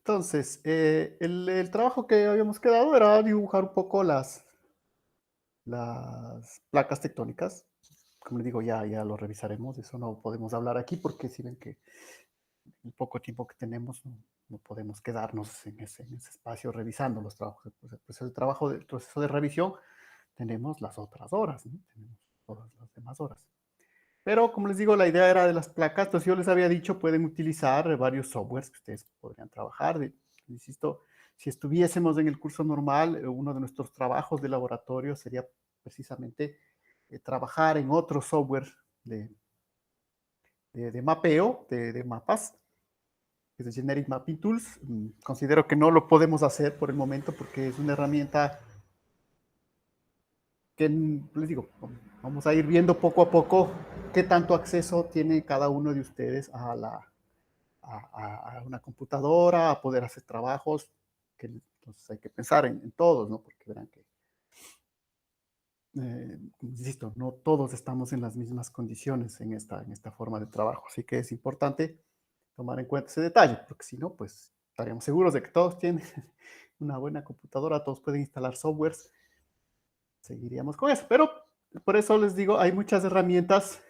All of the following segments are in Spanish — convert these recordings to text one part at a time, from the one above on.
Entonces, el trabajo que habíamos quedado era dibujar un poco las placas tectónicas. Como les digo, ya lo revisaremos, eso no podemos hablar aquí porque si ven que el poco tiempo que tenemos no podemos quedarnos en ese espacio revisando los trabajos. Pues, el proceso de trabajo, el proceso de revisión, tenemos las otras horas, ¿no? Tenemos todas las demás horas. Pero como les digo, la idea era de las placas, entonces yo les había dicho, pueden utilizar varios softwares que ustedes podrían trabajar. Insisto, si estuviésemos en el curso normal, uno de nuestros trabajos de laboratorio sería precisamente trabajar en otro software de, de mapeo, de mapas, que es Generic Mapping Tools. Considero que no lo podemos hacer por el momento porque es una herramienta que, les digo, vamos a ir viendo poco a poco qué tanto acceso tiene cada uno de ustedes a una computadora, a poder hacer trabajos, que entonces hay que pensar en todos, ¿no? Porque verán que, insisto, no todos estamos en las mismas condiciones en esta forma de trabajo, así que es importante tomar en cuenta ese detalle, porque si no, pues estaríamos seguros de que todos tienen una buena computadora, todos pueden instalar softwares, seguiríamos con eso, pero por eso les digo, hay muchas herramientas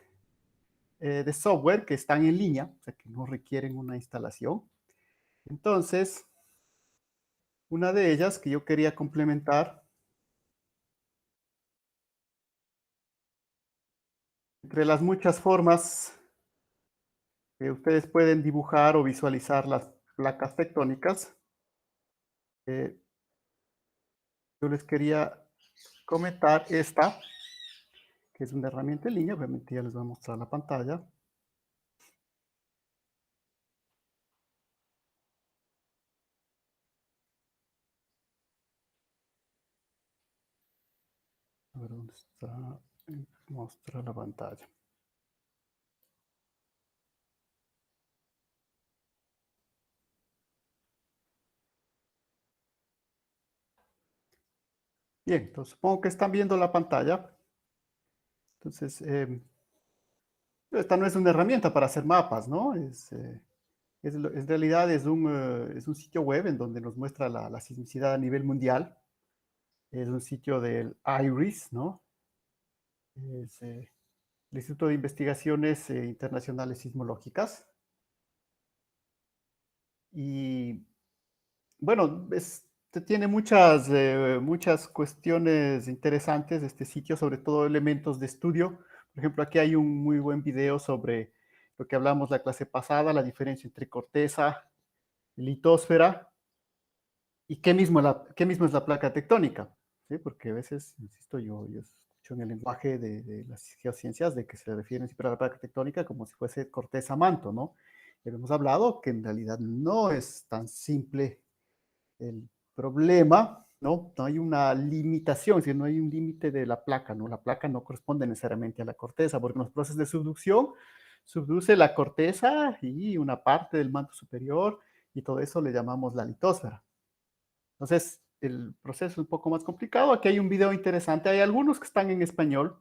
de software que están en línea, o sea, que no requieren una instalación. Entonces, una de ellas que yo quería complementar, entre las muchas formas que ustedes pueden dibujar o visualizar las placas tectónicas, eh, yo les quería comentar esta, que es una herramienta en línea, obviamente ya les voy a mostrar la pantalla. A ver dónde está, mostrar la pantalla. Bien, entonces supongo que están viendo la pantalla. Entonces, esta no es una herramienta para hacer mapas, ¿no? En realidad es un sitio web en donde nos muestra la sismicidad a nivel mundial. Es un sitio del IRIS, ¿no? Es el Instituto de Investigaciones Internacionales Sismológicas. Y bueno, tiene muchas cuestiones interesantes este sitio, sobre todo elementos de estudio. Por ejemplo, aquí hay un muy buen video sobre lo que hablamos la clase pasada, la diferencia entre corteza, litosfera y qué mismo es la placa tectónica, ¿sí? Porque a veces, insisto, yo escucho en el lenguaje de las geociencias de que se refieren siempre a la placa tectónica como si fuese corteza manto, ¿no? Y hemos hablado que en realidad no es tan simple el problema, ¿no? No hay una limitación, es decir, no hay un límite de la placa, ¿no? La placa no corresponde necesariamente a la corteza, porque en los procesos de subducción subduce la corteza y una parte del manto superior, y todo eso le llamamos la litosfera. Entonces, el proceso es un poco más complicado. Aquí hay un video interesante. Hay algunos que están en español.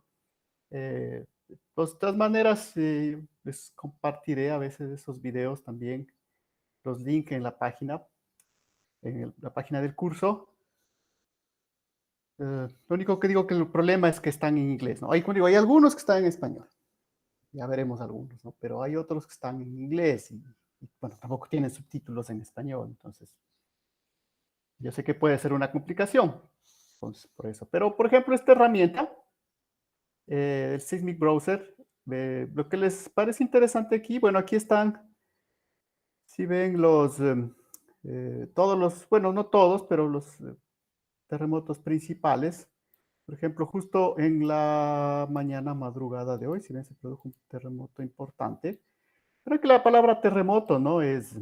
Pues, de todas maneras, les compartiré a veces esos videos también, los links en la página del curso. Lo único que digo que el problema es que están en inglés, ¿no? Como digo, hay algunos que están en español. Ya veremos algunos, ¿no? Pero hay otros que están en inglés y bueno, tampoco tienen subtítulos en español. Entonces, yo sé que puede ser una complicación. Entonces, por eso. Pero, por ejemplo, esta herramienta, el Seismic Browser, lo que les parece interesante aquí, bueno, aquí están, si ven todos los, bueno, no todos, pero los terremotos principales. Por ejemplo, justo en la mañana madrugada de hoy, si ven, se produjo un terremoto importante. Pero que la palabra terremoto, ¿no? Es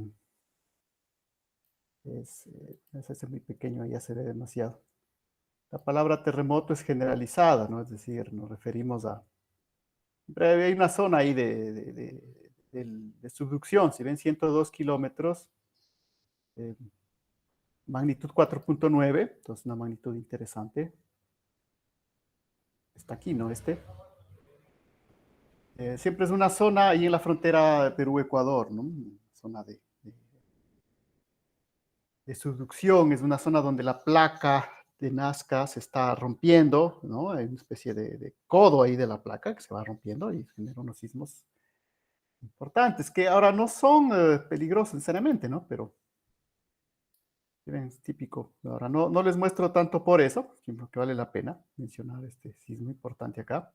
ese muy pequeño, ya se ve demasiado. La palabra terremoto es generalizada, ¿no? Es decir, nos referimos a hay una zona ahí de subducción, si ven 102 kilómetros, eh, magnitud 4.9, entonces una magnitud interesante. Está aquí, ¿no? Siempre es una zona ahí en la frontera Perú-Ecuador, ¿no? Zona de subducción, es una zona donde la placa de Nazca se está rompiendo, ¿no? Hay una especie de codo ahí de la placa que se va rompiendo y genera unos sismos importantes, que ahora no son peligrosos necesariamente, ¿no? Pero es típico. Ahora no les muestro tanto por eso, sino que vale la pena mencionar este sismo importante acá.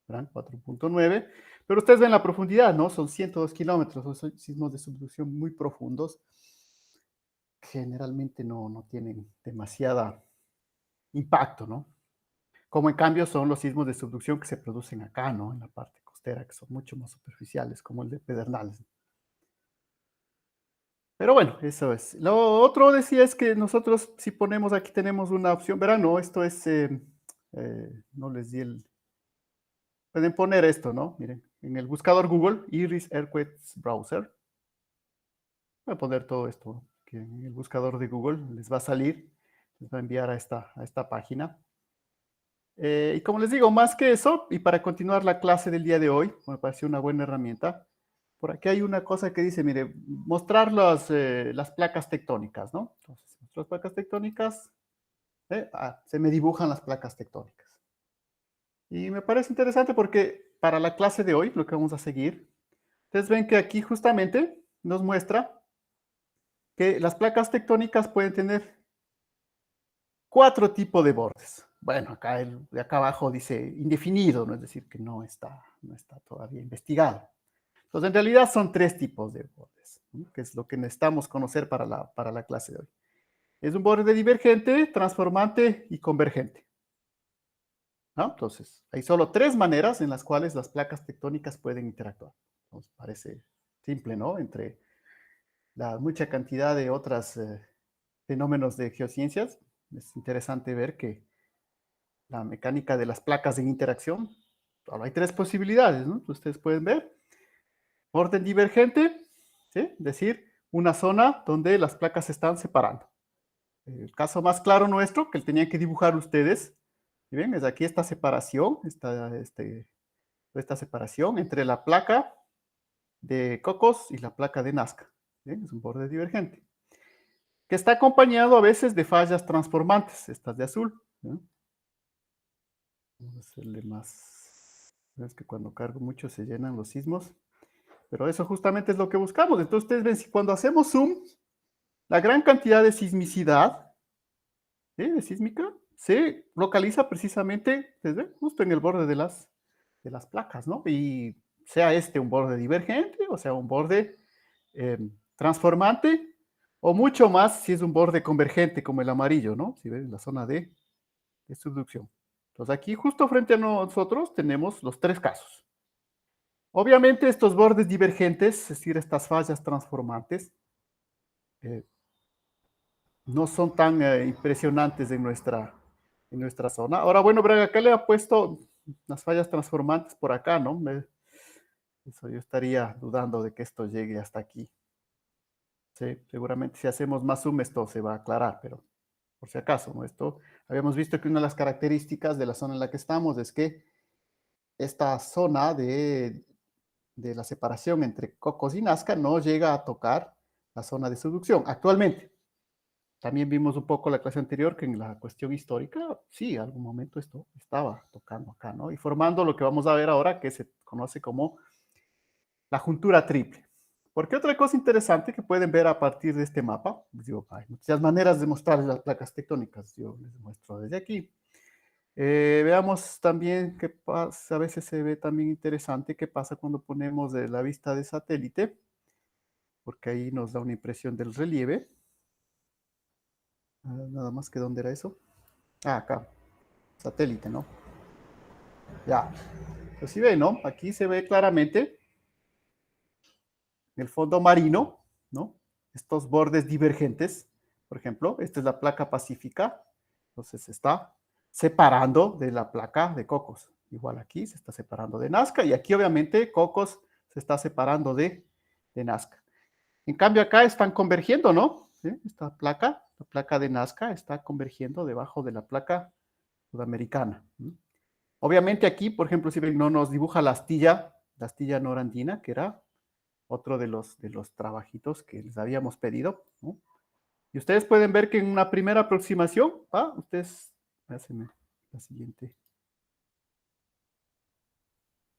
Verán, 4.9. Pero ustedes ven la profundidad, ¿no? Son 102 kilómetros, son sismos de subducción muy profundos. Generalmente no tienen demasiada impacto, ¿no? Como en cambio son los sismos de subducción que se producen acá, ¿no? En la parte costera, que son mucho más superficiales, como el de Pedernales. Pero bueno, eso es. Lo otro decía es que nosotros si ponemos aquí tenemos una opción, verán, no, esto es, no les di el, pueden poner esto, ¿no? Miren, en el buscador Google, Iris Earthquakes Browser, voy a poner todo esto, ¿no? Que en el buscador de Google les va a salir, les va a enviar a esta página. Y como les digo, más que eso, y para continuar la clase del día de hoy, me pareció una buena herramienta, por aquí hay una cosa que dice, mire, mostrar las placas tectónicas, ¿no? Entonces, las placas tectónicas, se me dibujan las placas tectónicas. Y me parece interesante porque para la clase de hoy, lo que vamos a seguir, ustedes ven que aquí justamente nos muestra que las placas tectónicas pueden tener 4 tipos de bordes. Bueno, acá de acá abajo dice indefinido, ¿no? Es decir, que no está todavía investigado. Entonces, en realidad son 3 tipos de bordes, ¿no? Que es lo que necesitamos conocer para la clase de hoy. Es un borde divergente, transformante y convergente, ¿no? Entonces, hay solo 3 maneras en las cuales las placas tectónicas pueden interactuar. Nos parece simple, ¿no? Entre la mucha cantidad de otros fenómenos de geociencias, es interesante ver que la mecánica de las placas en interacción, solo hay 3 posibilidades, ¿no? Ustedes pueden ver. Orden divergente, ¿sí? Es decir, una zona donde las placas se están separando. El caso más claro nuestro, que tenían que dibujar ustedes, ¿ven? Es aquí esta separación, esta separación entre la placa de Cocos y la placa de Nazca. ¿Ven? Es un borde divergente. Que está acompañado a veces de fallas transformantes, estas de azul. ¿No? Vamos a hacerle más. Es que cuando cargo mucho se llenan los sismos. Pero eso justamente es lo que buscamos. Entonces ustedes ven, si cuando hacemos zoom, la gran cantidad de sismicidad, ¿sí? De sísmica, se localiza precisamente, ¿ves? Justo en el borde de las placas, ¿no? Y sea este un borde divergente, o sea, un borde transformante, o mucho más si es un borde convergente, como el amarillo, ¿no? Si ven, la zona de subducción. Entonces aquí, justo frente a nosotros, tenemos los 3 casos. Obviamente estos bordes divergentes, es decir, estas fallas transformantes, eh, no son tan impresionantes en nuestra zona. Ahora, bueno, Braga, acá le ha puesto las fallas transformantes por acá, ¿no? Eso yo estaría dudando de que esto llegue hasta aquí. Sí, seguramente si hacemos más zoom esto se va a aclarar, pero por si acaso, ¿no? Esto, habíamos visto que una de las características de la zona en la que estamos es que esta zona de la separación entre Cocos y Nazca no llega a tocar la zona de subducción actualmente. También vimos un poco la clase anterior que en la cuestión histórica, sí, en algún momento esto estaba tocando acá, ¿no? Y formando lo que vamos a ver ahora, que se conoce como la juntura triple. Porque otra cosa interesante que pueden ver a partir de este mapa, les digo, hay muchas maneras de mostrar las placas tectónicas, yo les muestro desde aquí. Veamos también qué pasa, a veces se ve también interesante qué pasa cuando ponemos la vista de satélite, porque ahí nos da una impresión del relieve. Nada más que dónde era eso. Acá, satélite, ¿no? Ya. Pues sí ve, ¿no? Aquí se ve claramente el fondo marino, ¿no? Estos bordes divergentes, por ejemplo, esta es la placa pacífica, entonces se está separando de la placa de Cocos. Igual aquí se está separando de Nazca y aquí obviamente Cocos se está separando de Nazca. En cambio acá están convergiendo, ¿no? ¿Sí? Esta placa, la placa de Nazca, está convergiendo debajo de la placa sudamericana. Obviamente aquí, por ejemplo, si no nos dibuja la astilla norandina, que era otro de los trabajitos que les habíamos pedido, ¿no? Y ustedes pueden ver que en una primera aproximación, ustedes, hacen la siguiente.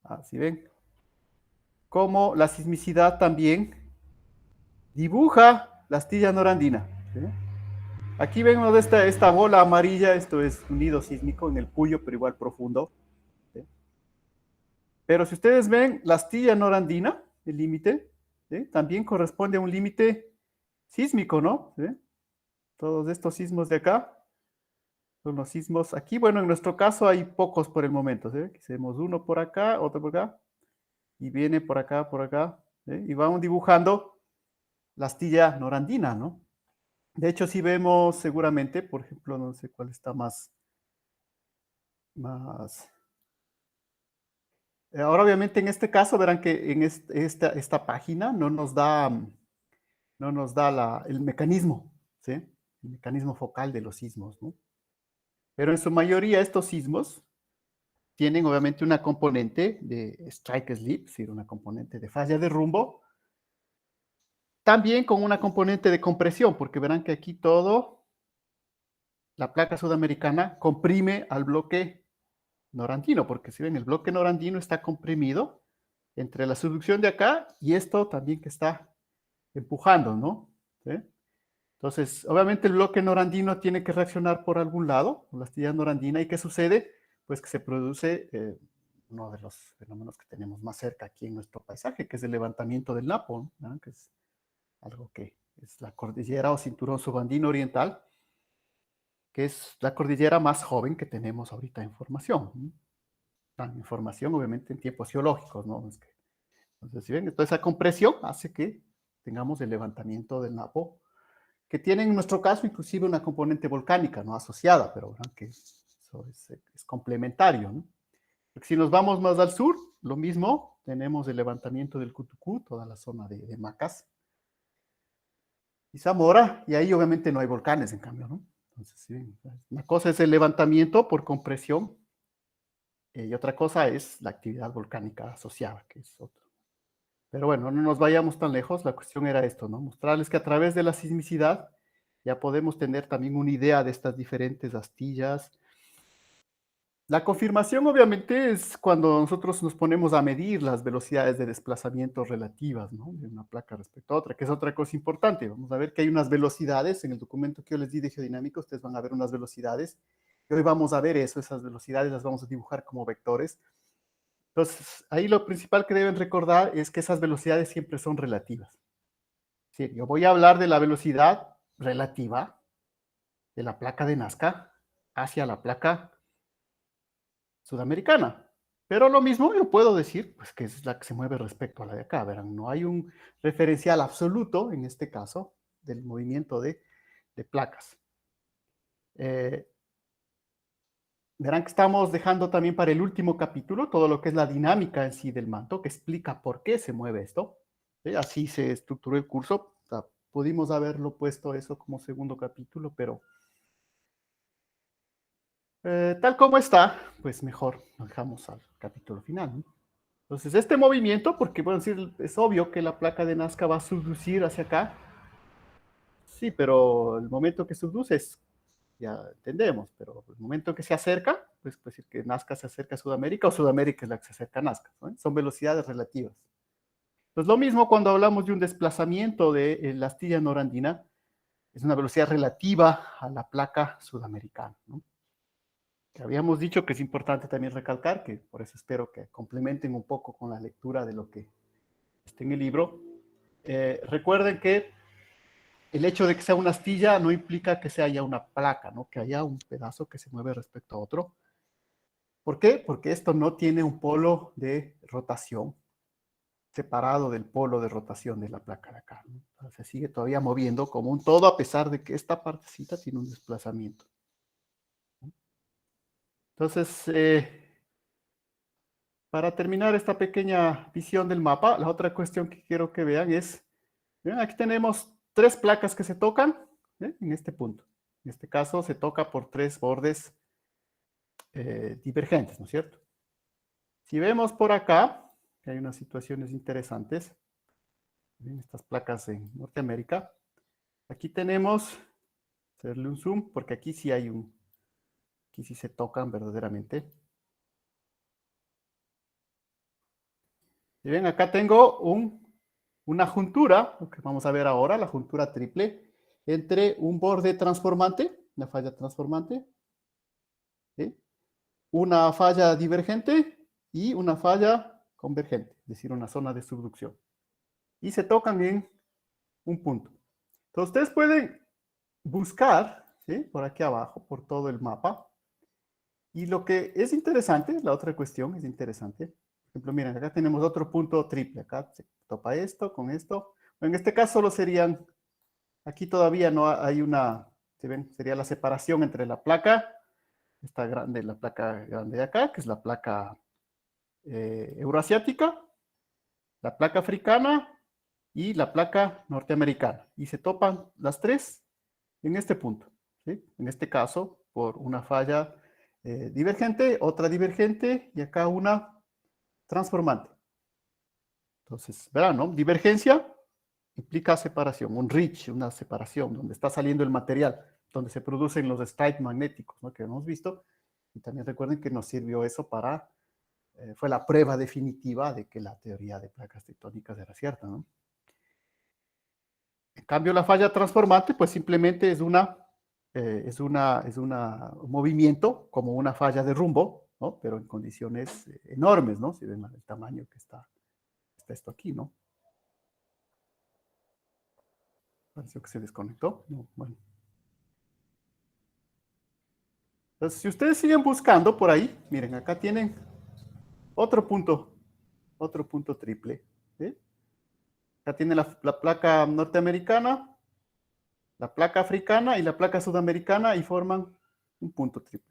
Así ven, como la sismicidad también dibuja la astilla norandina. ¿Sí? Aquí ven de esta bola amarilla, esto es un nido sísmico en el Puyo, pero igual profundo. ¿Sí? Pero si ustedes ven la astilla norandina, el límite, ¿sí? También corresponde a un límite sísmico, ¿no? ¿Sí? Todos estos sismos de acá son los sismos. Aquí, bueno, en nuestro caso hay pocos por el momento. ¿Sí? Aquí tenemos uno por acá, otro por acá, y viene por acá, ¿sí? Y vamos dibujando la astilla norandina, ¿no? De hecho, si vemos seguramente, por ejemplo, no sé cuál está más. Ahora, obviamente, en este caso, verán que en esta página no nos da el mecanismo, ¿sí? El mecanismo focal de los sismos, ¿no? Pero en su mayoría estos sismos tienen obviamente una componente de strike slip, es decir, una componente de falla de rumbo, también con una componente de compresión, porque verán que aquí todo, la placa sudamericana comprime al bloque norandino, porque si ven, el bloque norandino está comprimido entre la subducción de acá y esto también que está empujando, ¿no? ¿Sí? Entonces, obviamente el bloque norandino tiene que reaccionar por algún lado, con la astilla norandina, ¿y qué sucede? Pues que se produce uno de los fenómenos que tenemos más cerca aquí en nuestro paisaje, que es el levantamiento del Napo, ¿no? Que es algo que es la cordillera o cinturón subandino oriental, que es la cordillera más joven que tenemos ahorita en formación. ¿No? En formación, obviamente, en tiempos geológicos, ¿no? Es que, entonces, si ven, toda esa compresión hace que tengamos el levantamiento del Napo, que tiene en nuestro caso inclusive una componente volcánica, no asociada, pero ¿verdad? Que eso es complementario, ¿no? Porque si nos vamos más al sur, lo mismo, tenemos el levantamiento del Cutucú, toda la zona de Macas y Zamora, y ahí obviamente no hay volcanes en cambio, ¿no? Entonces, sí, una cosa es el levantamiento por compresión y otra cosa es la actividad volcánica asociada, que es otro. Pero bueno, no nos vayamos tan lejos, la cuestión era esto, ¿no? Mostrarles que a través de la sismicidad ya podemos tener también una idea de estas diferentes astillas. La confirmación obviamente es cuando nosotros nos ponemos a medir las velocidades de desplazamiento relativas, ¿no? De una placa respecto a otra, que es otra cosa importante. Vamos a ver que hay unas velocidades en el documento que yo les di de geodinámica, ustedes van a ver unas velocidades. Y hoy vamos a ver eso, esas velocidades las vamos a dibujar como vectores. Entonces, ahí lo principal que deben recordar es que esas velocidades siempre son relativas. Sí, yo voy a hablar de la velocidad relativa de la placa de Nazca hacia la placa sudamericana. Pero lo mismo yo puedo decir, pues que es la que se mueve respecto a la de acá. Verán, no hay un referencial absoluto, en este caso, del movimiento de placas. Eh, Verán que estamos dejando también para el último capítulo todo lo que es la dinámica en sí del manto, que explica por qué se mueve esto. ¿Sí? Así se estructuró el curso. O sea, pudimos haberlo puesto eso como segundo capítulo, pero tal como está, pues mejor lo dejamos al capítulo final, ¿no? Entonces, este movimiento, porque bueno, decir, es obvio que la placa de Nazca va a subducir hacia acá, sí, pero el momento que subduce es, ya entendemos, pero el momento que se acerca, pues puede decir que Nazca se acerca a Sudamérica o Sudamérica es la que se acerca a Nazca, ¿no? Son velocidades relativas. Pues lo mismo cuando hablamos de un desplazamiento de la astilla norandina, es una velocidad relativa a la placa sudamericana, ¿no? Que habíamos dicho que es importante también recalcar, que por eso espero que complementen un poco con la lectura de lo que está en el libro. Recuerden que el hecho de que sea una astilla no implica que se haya una placa, ¿no? Que haya un pedazo que se mueve respecto a otro. ¿Por qué? Porque esto no tiene un polo de rotación separado del polo de rotación de la placa de acá, ¿no? Se sigue todavía moviendo como un todo a pesar de que esta partecita tiene un desplazamiento, ¿no? Entonces, para terminar esta pequeña visión del mapa, la otra cuestión que quiero que vean es, ¿ven? Aquí tenemos tres placas que se tocan, ¿eh? En este punto. En este caso se toca por tres bordes divergentes, ¿no es cierto? Si vemos por acá, que hay unas situaciones interesantes, ¿ven? Estas placas en Norteamérica, Aquí tenemos, hacerle un zoom, porque aquí sí hay aquí sí se tocan verdaderamente. Y ven, acá tengo una juntura, lo que vamos a ver ahora, la juntura triple, entre un borde transformante, una falla transformante, ¿sí? Una falla divergente y una falla convergente, es decir, una zona de subducción. Y se tocan en un punto. Entonces, ustedes pueden buscar, ¿sí? Por aquí abajo, por todo el mapa. Y lo que es interesante, la otra cuestión es interesante. Por ejemplo, miren, acá tenemos otro punto triple. Acá se topa esto con esto. En este caso solo serían, aquí todavía no hay una, ¿se ven? Sería la separación entre la placa, esta grande, la placa grande de acá, que es la placa euroasiática, la placa africana y la placa norteamericana. Y se topan las tres en este punto, ¿sí? En este caso, por una falla divergente, otra divergente y acá una transformante. Entonces, verán, ¿no? Divergencia implica separación, un ridge, una separación, donde está saliendo el material, donde se producen los strikes magnéticos, ¿no? Que hemos visto. Y también recuerden que nos sirvió eso para, fue la prueba definitiva de que la teoría de placas tectónicas era cierta, ¿no? En cambio, la falla transformante, pues simplemente un movimiento como una falla de rumbo, ¿no? Pero en condiciones enormes, ¿no? Si ven el tamaño que está esto aquí, ¿no? Pareció que se desconectó. No, bueno. Entonces, si ustedes siguen buscando por ahí, miren, acá tienen otro punto triple. ¿Sí? Acá tiene la placa norteamericana, la placa africana y la placa sudamericana y forman un punto triple.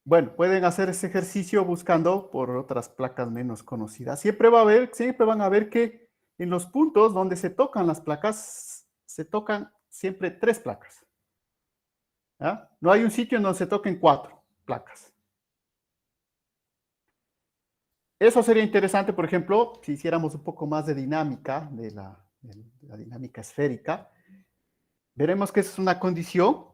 Bueno, pueden hacer ese ejercicio buscando por otras placas menos conocidas. Siempre van a ver que en los puntos donde se tocan las placas, se tocan siempre tres placas. ¿Ya? No hay un sitio en donde se toquen cuatro placas. Eso sería interesante, por ejemplo, si hiciéramos un poco más de dinámica, de la dinámica esférica. Veremos que es una condición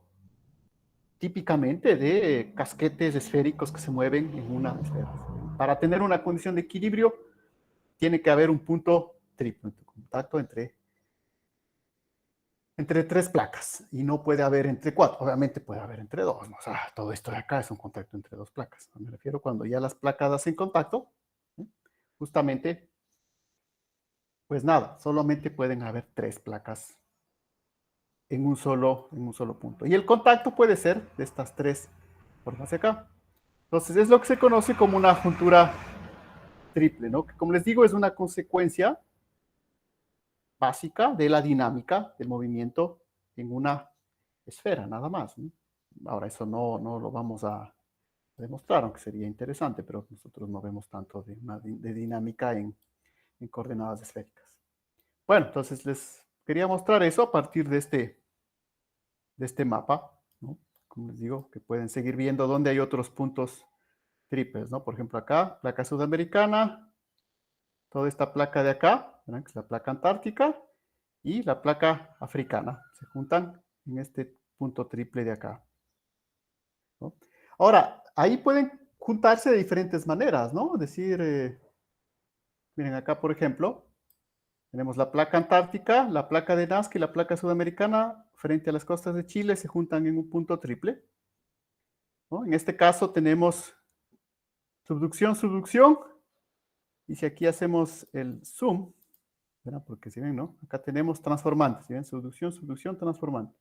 típicamente de casquetes esféricos que se mueven en una esfera. Para tener una condición de equilibrio, tiene que haber un punto triple, un contacto entre tres placas y no puede haber entre cuatro. Obviamente puede haber entre dos. ¿No? O sea, todo esto de acá es un contacto entre dos placas. Me refiero cuando ya las placas hacen contacto, ¿sí? Justamente, pues nada, solamente pueden haber tres placas en un solo punto. Y el contacto puede ser de estas tres formas de acá. Entonces es lo que se conoce como una juntura triple, ¿no? Que como les digo es una consecuencia básica de la dinámica del movimiento en una esfera, nada más, ¿no? Ahora eso no lo vamos a demostrar, aunque sería interesante, pero nosotros no vemos tanto de dinámica en coordenadas esféricas. Bueno, entonces les quería mostrar eso a partir de este mapa, ¿no? Como les digo, que pueden seguir viendo dónde hay otros puntos triples, ¿no? Por ejemplo, acá, placa sudamericana, toda esta placa de acá, ¿verdad? Que es la placa antártica, y la placa africana. Se juntan en este punto triple de acá, ¿no? Ahora, ahí pueden juntarse de diferentes maneras, ¿no? Es decir, miren acá, por ejemplo, tenemos la placa antártica, la placa de Nazca y la placa sudamericana frente a las costas de Chile se juntan en un punto triple, ¿no? En este caso tenemos subducción, subducción, y si aquí hacemos el zoom, ¿verdad? Porque si ven, ¿no? Acá tenemos transformantes, ¿sí ven? Subducción, subducción, transformante.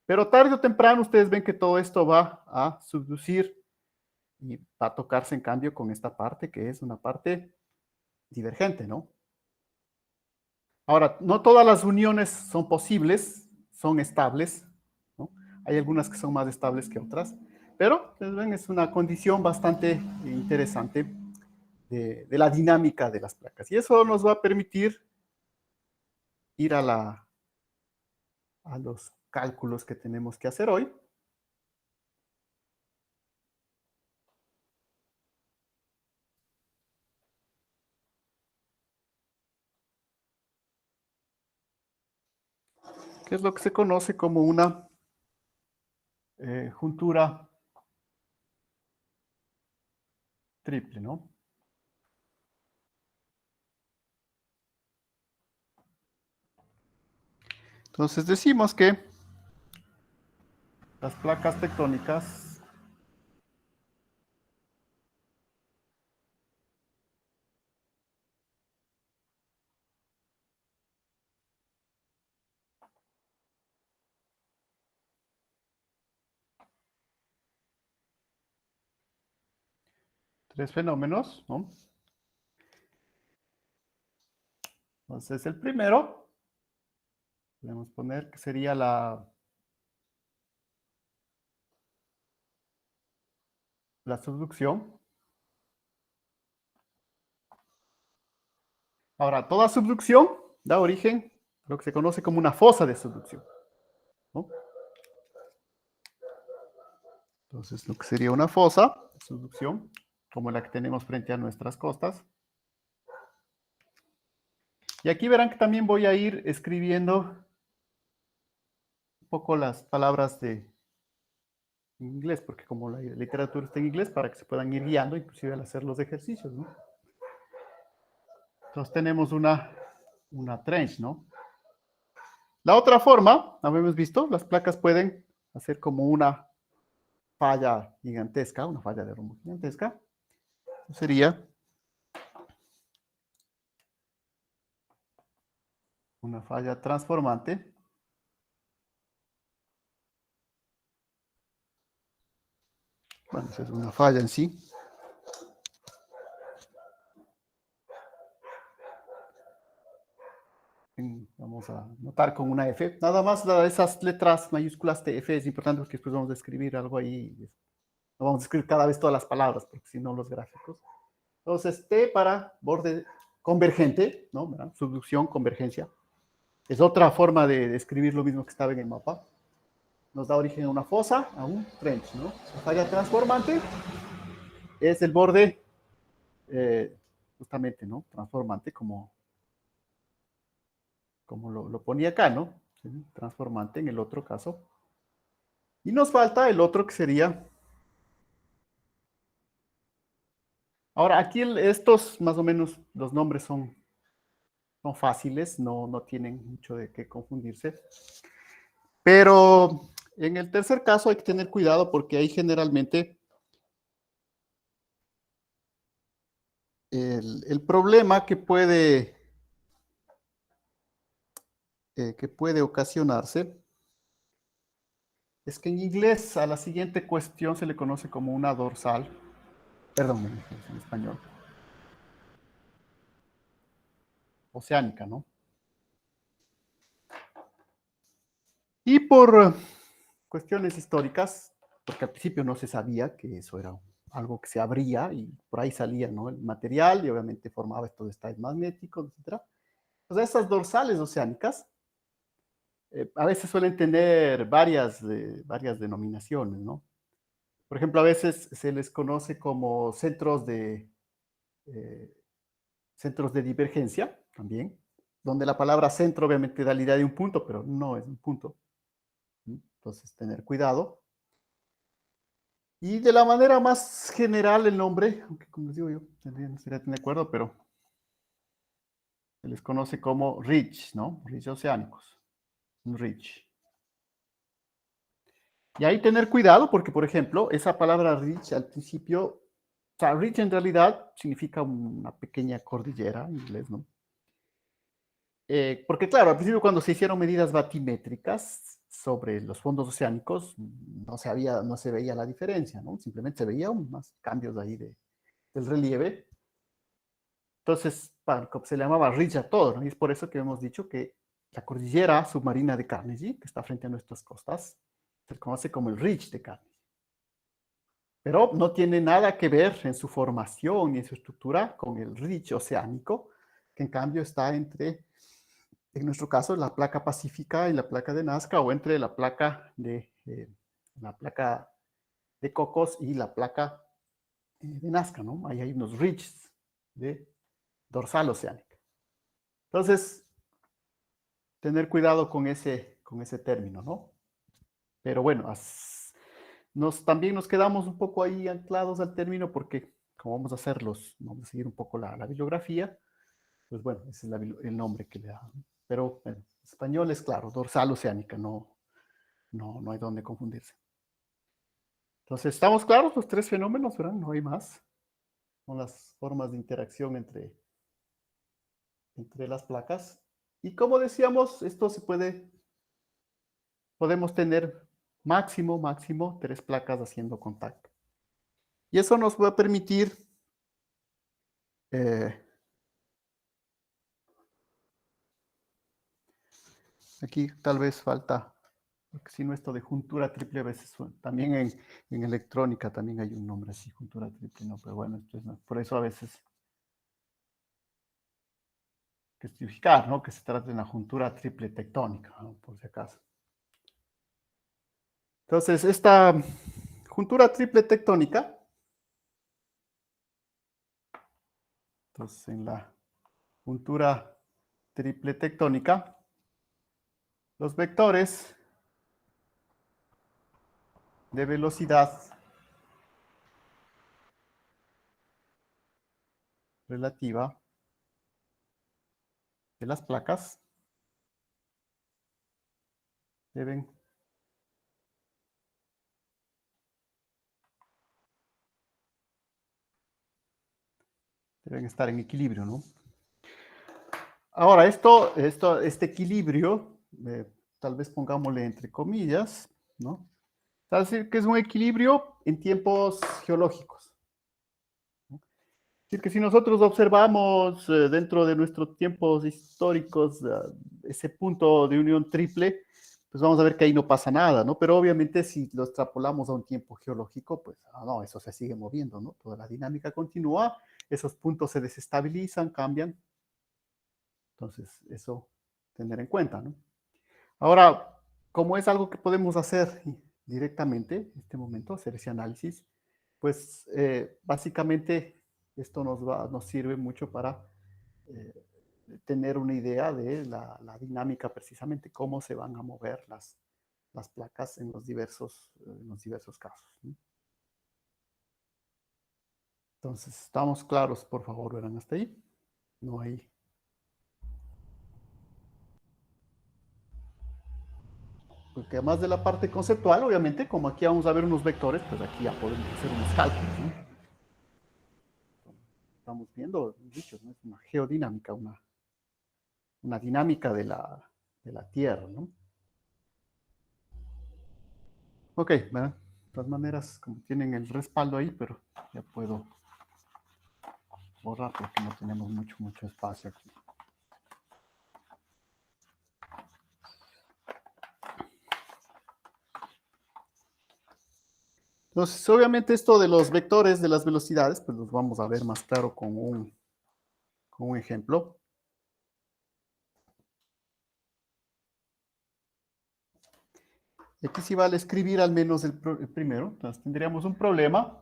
Pero tarde o temprano ustedes ven que todo esto va a subducir y va a tocarse en cambio con esta parte que es una parte divergente, ¿no? Ahora, no todas las uniones son posibles, son estables, ¿no? Hay algunas que son más estables que otras, pero ustedes ven, es una condición bastante interesante de la dinámica de las placas. Y eso nos va a permitir ir a los cálculos que tenemos que hacer hoy. que es lo que se conoce como una juntura triple, ¿no? Entonces decimos que las placas tectónicas tres fenómenos, ¿no? Entonces, el primero, podemos poner que sería la subducción. Ahora, toda subducción da origen a lo que se conoce como una fosa de subducción, ¿no? Entonces, lo que sería una fosa de subducción, como la que tenemos frente a nuestras costas. Y aquí verán que también voy a ir escribiendo un poco las palabras de inglés, porque como la literatura está en inglés, para que se puedan ir guiando, inclusive al hacer los ejercicios, ¿no? Entonces tenemos una trench, ¿no? La otra forma, habíamos visto, las placas pueden hacer como una falla gigantesca, una falla de rombo gigantesca. Sería una falla transformante. Bueno, esa es una falla en sí. Vamos a notar con una F. Nada más esas letras mayúsculas de F es importante porque después vamos a escribir algo ahí. No vamos a escribir cada vez todas las palabras, porque si no los gráficos. Entonces, T para borde convergente, ¿no? ¿Verdad? Subducción, convergencia. Es otra forma de escribir lo mismo que estaba en el mapa. Nos da origen a una fosa, a un trench, ¿no? La falla transformante es el borde, justamente, ¿no? Transformante, como lo ponía acá, ¿no? ¿Sí? Transformante en el otro caso. Y nos falta el otro que sería... Ahora, aquí estos más o menos, los nombres son fáciles, no tienen mucho de qué confundirse. Pero en el tercer caso hay que tener cuidado porque ahí generalmente el problema que puede ocasionarse es que en inglés a la siguiente cuestión se le conoce como una dorsal, perdón, en español, oceánica, ¿no? Y por cuestiones históricas, porque al principio no se sabía que eso era algo que se abría y por ahí salía, ¿no? El material y obviamente formaba estos estados magnéticos, etc. Entonces, esas dorsales oceánicas a veces suelen tener varias denominaciones, ¿no? Por ejemplo, a veces se les conoce como eh, centros de divergencia también, donde la palabra centro obviamente da la idea de un punto, pero no es un punto. Entonces, tener cuidado. Y de la manera más general el nombre, aunque como les digo yo, no sería de acuerdo, pero se les conoce como ridge, ¿no? Ridge oceánicos. Un ridge. Y ahí tener cuidado porque, por ejemplo, esa palabra ridge al principio, o sea, ridge en realidad significa una pequeña cordillera en inglés, ¿no? Porque claro, al principio cuando se hicieron medidas batimétricas sobre los fondos oceánicos, no se veía la diferencia, ¿no? Simplemente se veía unos cambios ahí del relieve. Entonces, se le llamaba ridge a todo, ¿no? Y es por eso que hemos dicho que la cordillera submarina de Carnegie, que está frente a nuestras costas, se conoce como el ridge de Carnegie. Pero no tiene nada que ver en su formación y en su estructura con el ridge oceánico, que en cambio está entre, en nuestro caso, la placa pacífica y la placa de Nazca, o entre la placa de Cocos y la placa de Nazca, ¿no? Ahí hay unos ridges de dorsal oceánica. Entonces, tener cuidado con con ese término, ¿no? Pero bueno, también nos quedamos un poco ahí anclados al término porque como vamos a hacerlos, vamos a seguir un poco la bibliografía, pues bueno, ese es el nombre que le da. Pero bueno, español es claro, dorsal oceánica, no hay donde confundirse. Entonces, ¿estamos claros los tres fenómenos, verdad? No hay más. Son las formas de interacción entre las placas. Y como decíamos, esto podemos tener máximo 3 placas haciendo contacto. Y eso nos va a permitir aquí tal vez falta, porque si no esto de juntura triple a veces también en electrónica también hay un nombre así, juntura triple, no, pero bueno, por eso a veces que especificar, ¿no? Que se trata de una juntura triple tectónica, ¿no? Por si acaso. Entonces, esta juntura triple tectónica, entonces en la juntura triple tectónica, los vectores de velocidad relativa de las placas deben estar en equilibrio, ¿no? Ahora, este equilibrio, tal vez pongámosle entre comillas, ¿no? Es decir, que es un equilibrio en tiempos geológicos. ¿No? Es decir, que si nosotros observamos dentro de nuestros tiempos históricos ese punto de unión triple, pues vamos a ver que ahí no pasa nada, ¿no? Pero obviamente si lo extrapolamos a un tiempo geológico, pues no, eso se sigue moviendo, ¿no? Toda la dinámica continúa, esos puntos se desestabilizan, cambian. Entonces, eso tener en cuenta, ¿no? Ahora, como es algo que podemos hacer directamente en este momento, hacer ese análisis, pues básicamente esto nos sirve mucho para eh, tener una idea de la dinámica precisamente, cómo se van a mover las placas en los diversos casos, ¿no? Entonces, ¿estamos claros? Por favor, verán hasta ahí. No hay. Porque además de la parte conceptual, obviamente, como aquí vamos a ver unos vectores, pues aquí ya podemos hacer unos cálculos, ¿no? Estamos viendo, dicho, ¿no? Es una geodinámica, una dinámica de la Tierra, ¿no? Ok, ¿verdad? De todas maneras, como tienen el respaldo ahí, pero ya puedo borrar porque no tenemos mucho espacio aquí. Entonces, obviamente esto de los vectores de las velocidades, pues los vamos a ver más claro con un ejemplo. Y aquí sí vale escribir al menos el primero. Entonces tendríamos un problema.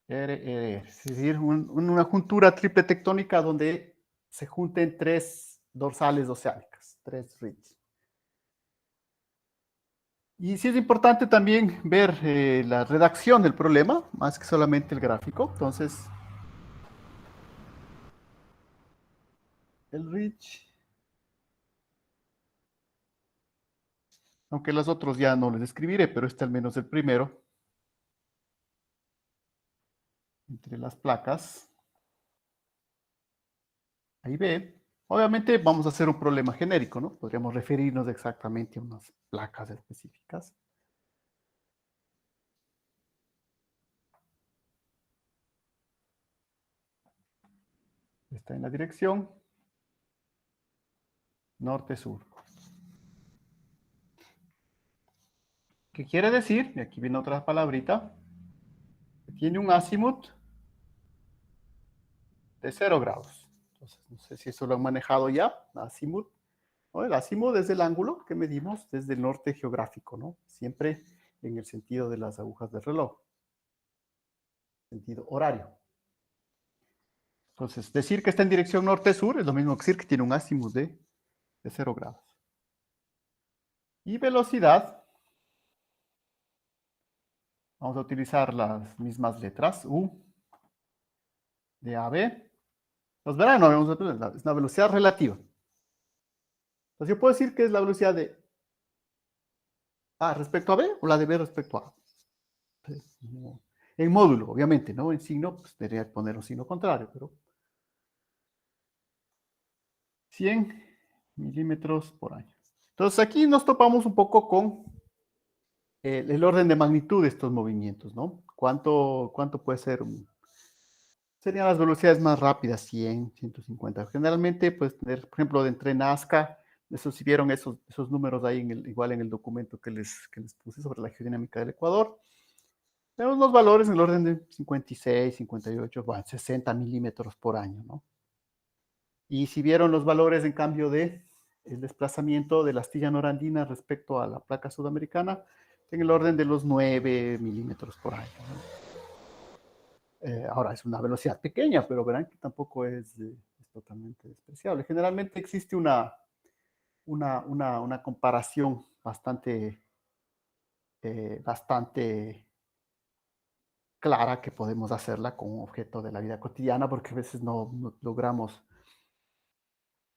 Es decir, una juntura triple tectónica donde se junten 3 dorsales oceánicas, 3 ridges. Y sí es importante también ver la redacción del problema, más que solamente el gráfico. Entonces, el ridge, aunque los otros ya no les escribiré, pero este al menos el primero, entre las placas, ahí ve. Obviamente vamos a hacer un problema genérico, ¿no? Podríamos referirnos exactamente a unas placas específicas. Está en la dirección norte-sur. ¿Qué quiere decir? Y aquí viene otra palabrita. Tiene un azimut de 0 grados. Entonces, no sé si eso lo han manejado ya, azimut. ¿No? El azimut es el ángulo que medimos desde el norte geográfico, ¿no? Siempre en el sentido de las agujas del reloj, sentido horario. Entonces, decir que está en dirección norte-sur es lo mismo que decir que tiene un azimut de 0 grados. Y velocidad, vamos a utilizar las mismas letras, U de AB. Nos verán, no, es una velocidad relativa. Entonces yo puedo decir que es la velocidad de A respecto a B o la de B respecto a A. Entonces, en módulo, obviamente, ¿no? En signo, pues debería poner un signo contrario, pero 100 milímetros por año. Entonces aquí nos topamos un poco con el orden de magnitud de estos movimientos, ¿no? ¿Cuánto puede ser? Serían las velocidades más rápidas, 100, 150. Generalmente, pues, tener, por ejemplo, de entre Nazca, eso si vieron esos números ahí, igual en el documento que les puse sobre la geodinámica del Ecuador, tenemos los valores en el orden de 56, 58, bueno, 60 milímetros por año, ¿no? Y si vieron los valores, en cambio, de el desplazamiento de la astilla norandina respecto a la placa sudamericana, en el orden de los 9 milímetros por año, ¿no? Ahora, es una velocidad pequeña, pero verán que tampoco es totalmente despreciable. Generalmente existe una comparación bastante clara que podemos hacerla con un objeto de la vida cotidiana, porque a veces no logramos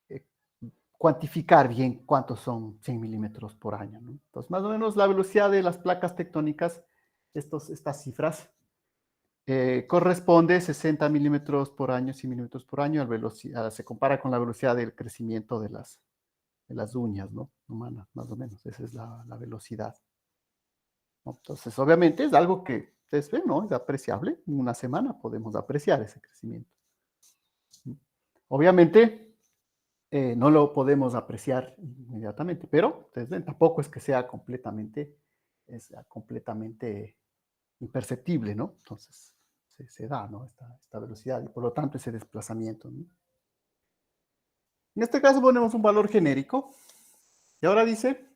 eh, cuantificar bien cuántos son 100 milímetros por año, ¿no? Entonces, más o menos la velocidad de las placas tectónicas, estas cifras, corresponde 60 milímetros por año, 100 milímetros por año, se compara con la velocidad del crecimiento de las uñas, ¿no? Humanas, más o menos. Esa es la velocidad, ¿no? Entonces, obviamente es algo que ustedes ven, ¿no? Es apreciable. En una semana podemos apreciar ese crecimiento. Obviamente, no lo podemos apreciar inmediatamente, pero ustedes ven, tampoco es que sea completamente imperceptible, ¿no? Entonces, se da, ¿no? Esta velocidad y por lo tanto ese desplazamiento, ¿no? En este caso ponemos un valor genérico y ahora dice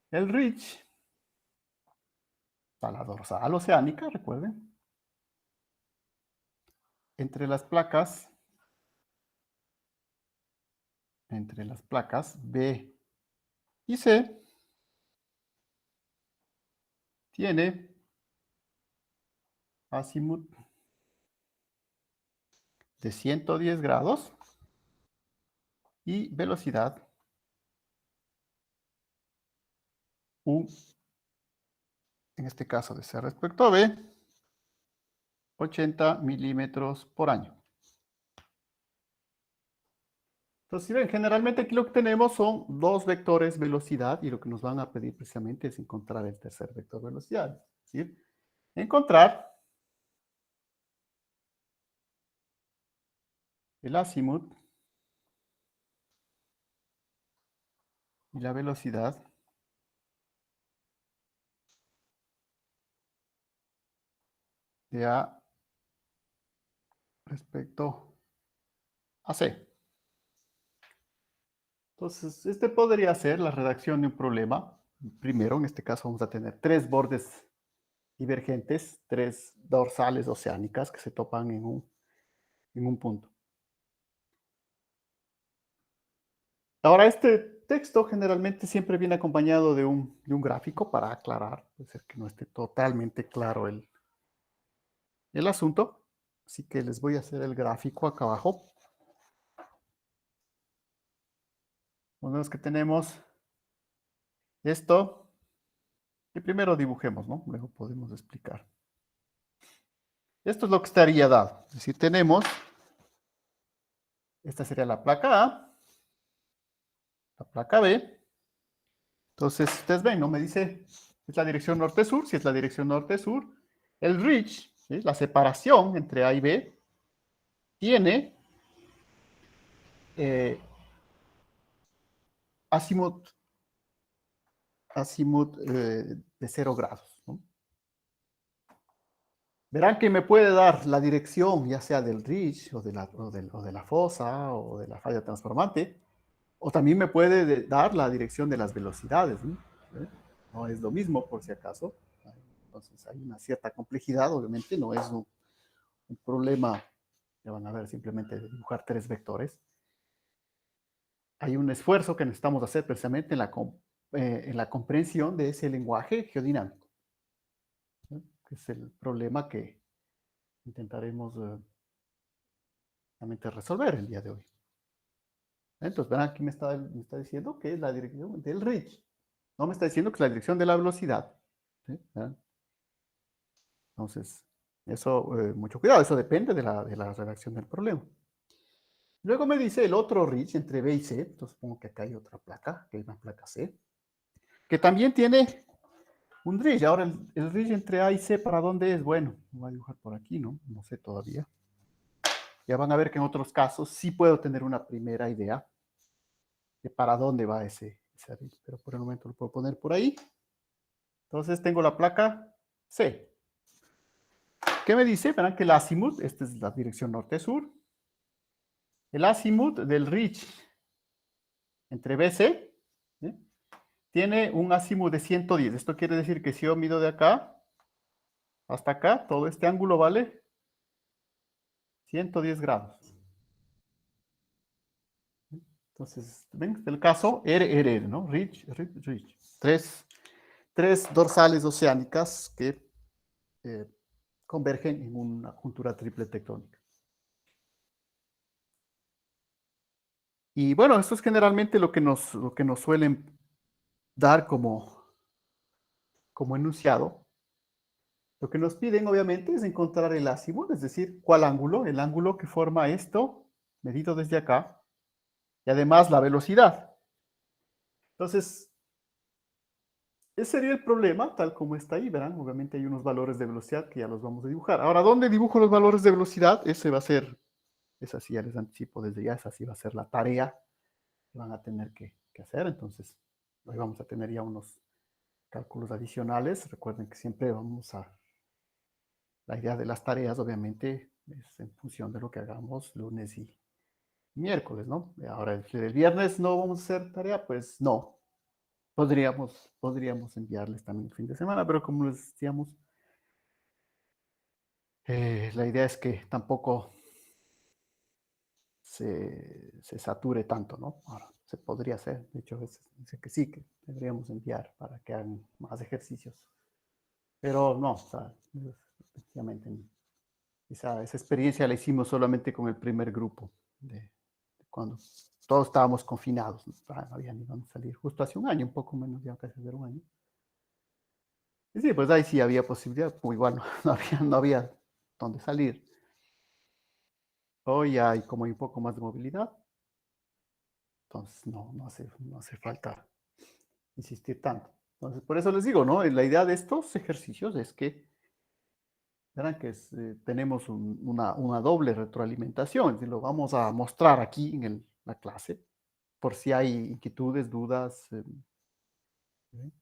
el ridge a la dorsal oceánica, recuerden, entre las placas B y C tiene azimut de 110 grados y velocidad U, en este caso de C respecto a B, 80 milímetros por año. Entonces, si ven, generalmente aquí lo que tenemos son dos vectores velocidad y lo que nos van a pedir precisamente es encontrar el tercer vector velocidad. Es decir, encontrar el azimut y la velocidad de A respecto a C. Entonces, este podría ser la redacción de un problema. Primero, en este caso, vamos a tener tres bordes divergentes, tres dorsales oceánicas que se topan en un punto. Ahora, este texto generalmente siempre viene acompañado de un gráfico para aclarar, puede ser que no esté totalmente claro el asunto. Así que les voy a hacer el gráfico acá abajo. Vemos que tenemos esto, y primero dibujemos, ¿no? Luego podemos explicar. Esto es lo que estaría dado. Es decir, tenemos, esta sería la placa A, la placa B. Entonces, ustedes ven, ¿no? Me dice, es la dirección norte-sur. Si es la dirección norte-sur, el ridge, ¿sí? La separación entre A y B, tiene eh, azimut de 0 grados, ¿no? Verán que me puede dar la dirección, ya sea del ridge o de la fosa o de la falla transformante, o también me puede dar la dirección de las velocidades, ¿no? No es lo mismo, por si acaso. Entonces hay una cierta complejidad, obviamente, no es un problema Ya van a ver simplemente dibujar 3 vectores. Hay un esfuerzo que necesitamos hacer precisamente en la comprensión de ese lenguaje geodinámico, ¿no? Que es el problema que intentaremos realmente resolver el día de hoy. Entonces, ven, aquí me está diciendo que es la dirección del reach. No me está diciendo que es la dirección de la velocidad. ¿Sí? Entonces, eso, mucho cuidado, eso depende de la redacción del problema. Luego me dice el otro reach entre B y C. Entonces, supongo que acá hay otra placa, que hay una placa C, que también tiene un reach. Ahora, el reach entre A y C, ¿para dónde es? Bueno, voy a dibujar por aquí, ¿no? No sé todavía. Ya van a ver que en otros casos sí puedo tener una primera idea de para dónde va ese reach, pero por el momento lo puedo poner por ahí. Entonces tengo la placa C. ¿Qué me dice? Verán que el azimut, esta es la dirección norte-sur, el azimut del reach entre BC, ¿sí? Tiene un azimut de 110. Esto quiere decir que si yo mido de acá hasta acá, todo este ángulo vale 110 grados. Entonces, ven, el caso RR, ¿no? Reach. Tres dorsales oceánicas que convergen en una juntura triple tectónica. Y bueno, esto es generalmente lo que nos suelen dar como enunciado. Lo que nos piden, obviamente, es encontrar el azimut, es decir, cuál ángulo, el ángulo que forma esto, medido desde acá, y además la velocidad. Entonces, ese sería el problema, tal como está ahí, verán, obviamente hay unos valores de velocidad que ya los vamos a dibujar. Ahora, ¿dónde dibujo los valores de velocidad? Ese va a ser, esa sí ya les anticipo desde ya, esa sí va a ser la tarea que van a tener que hacer. Entonces, hoy vamos a tener ya unos cálculos adicionales. Recuerden que siempre vamos a, la idea de las tareas, obviamente, es en función de lo que hagamos lunes y miércoles, ¿no? Ahora, el viernes no vamos a hacer tarea, pues no. Podríamos enviarles también el fin de semana, pero como les decíamos, la idea es que tampoco se sature tanto, ¿no? Ahora, se podría hacer, de hecho, a veces dice que sí, que deberíamos enviar para que hagan más ejercicios. Pero no, o sea, efectivamente, esa experiencia la hicimos solamente con el primer grupo, de cuando todos estábamos confinados, no había ni dónde salir, justo hace un año, un poco menos, ya casi hace un año. Y sí, pues ahí sí había posibilidad, pues igual no había dónde salir. Hoy hay como hay un poco más de movilidad, entonces no hace falta insistir tanto. Entonces, por eso les digo, ¿no? La idea de estos ejercicios es que, verán que tenemos una doble retroalimentación, y lo vamos a mostrar aquí en la clase, por si hay inquietudes, dudas. ¿Sí?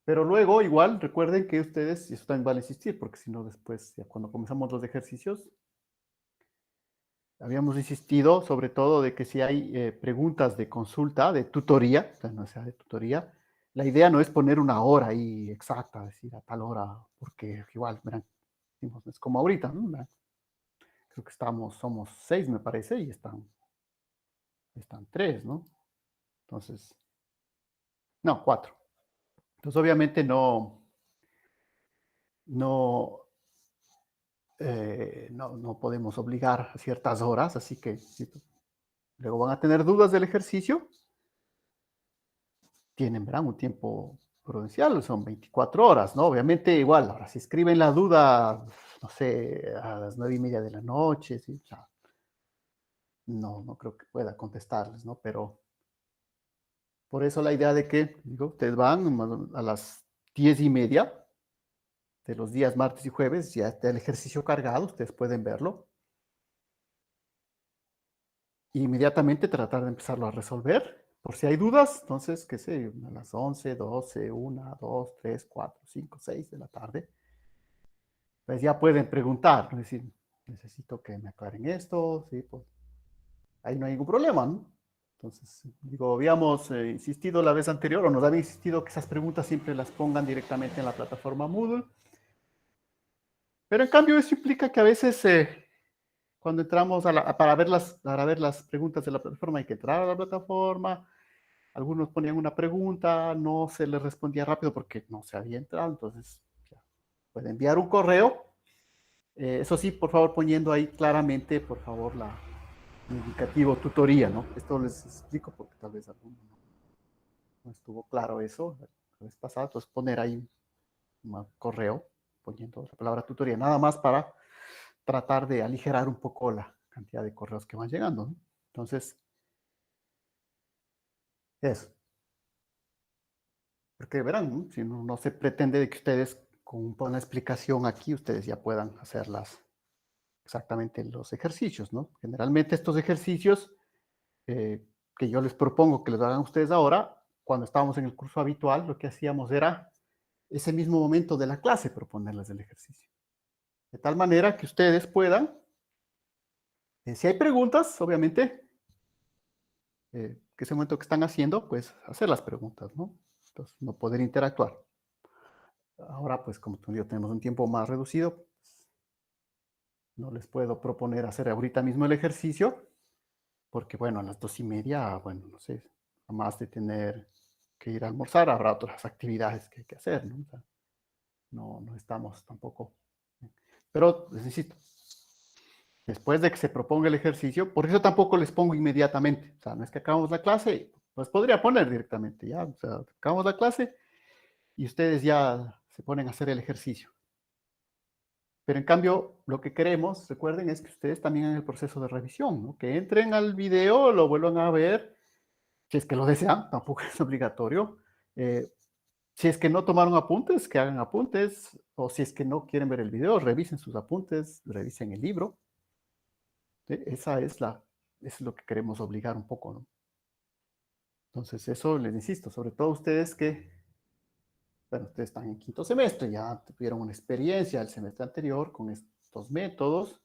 Pero luego, igual, recuerden que ustedes, y eso también vale insistir, porque si no, después, ya cuando comenzamos los ejercicios, habíamos insistido sobre todo de que si hay preguntas de consulta, de tutoría, o sea, no sea de tutoría, la idea no es poner una hora ahí exacta, decir a tal hora, porque igual, verán, es como ahorita, ¿no? Creo que somos 6, me parece, y están 3, ¿no? Entonces, no, 4. Entonces, obviamente no, no podemos obligar a ciertas horas, así que si luego van a tener dudas del ejercicio, tienen, ¿verdad? Un tiempo prudencial, son 24 horas, ¿no? Obviamente, igual, ahora si escriben la duda, no sé, a las 9:30 de la noche, ¿sí? O sea, no creo que pueda contestarles, ¿no? Pero por eso la idea de que, digo, ustedes van a las 10:30 de los días martes y jueves, ya está el ejercicio cargado, ustedes pueden verlo. E inmediatamente tratar de empezarlo a resolver. Por si hay dudas, entonces, qué sé, a las 11, 12, 1, 2, 3, 4, 5, 6 de la tarde, pues ya pueden preguntar, es decir, necesito que me aclaren esto, sí, pues ahí no hay ningún problema, ¿no? Entonces, digo, habíamos insistido la vez anterior, o nos había insistido que esas preguntas siempre las pongan directamente en la plataforma Moodle, pero en cambio eso implica que a veces cuando entramos para ver las preguntas de la plataforma, hay que entrar a la plataforma. Algunos ponían una pregunta, no se les respondía rápido porque no se había entrado, entonces ya, puede enviar un correo. Eso sí, por favor, poniendo ahí claramente, por favor, el indicativo tutoría, ¿no? Esto les explico porque tal vez alguno no estuvo claro eso la vez pasada, entonces poner ahí un correo poniendo la palabra tutoría, nada más para tratar de aligerar un poco la cantidad de correos que van llegando, ¿no? Entonces, eso. Porque verán, ¿no? Si no se pretende de que ustedes con una explicación aquí, ustedes ya puedan hacerlas exactamente los ejercicios, ¿no? Generalmente estos ejercicios que yo les propongo que les hagan ustedes ahora, cuando estábamos en el curso habitual, lo que hacíamos era ese mismo momento de la clase proponerles el ejercicio. De tal manera que ustedes puedan, si hay preguntas, obviamente, que ese momento que están haciendo, pues hacer las preguntas, ¿no? Entonces, no poder interactuar. Ahora, pues como tú y yo tenemos un tiempo más reducido, no les puedo proponer hacer ahorita mismo el ejercicio, porque bueno, a las 2:30, bueno, no sé, además de tener que ir a almorzar, habrá otras actividades que hay que hacer, ¿no? O sea, no estamos tampoco. Pero les insisto, después de que se proponga el ejercicio, por eso tampoco les pongo inmediatamente. O sea, no es que acabamos la clase, pues podría poner directamente, ya, o sea, acabamos la clase y ustedes ya se ponen a hacer el ejercicio. Pero en cambio, lo que queremos, recuerden, es que ustedes también hagan el proceso de revisión, ¿no? Que entren al video, lo vuelvan a ver, si es que lo desean, tampoco es obligatorio. Eh, si es que no tomaron apuntes, que hagan apuntes, o si es que no quieren ver el video, revisen sus apuntes, revisen el libro. ¿Sí? Eso es lo que queremos obligar un poco, ¿no? Entonces, eso les insisto, sobre todo ustedes que, bueno, ustedes están en quinto semestre, ya tuvieron una experiencia el semestre anterior con estos métodos,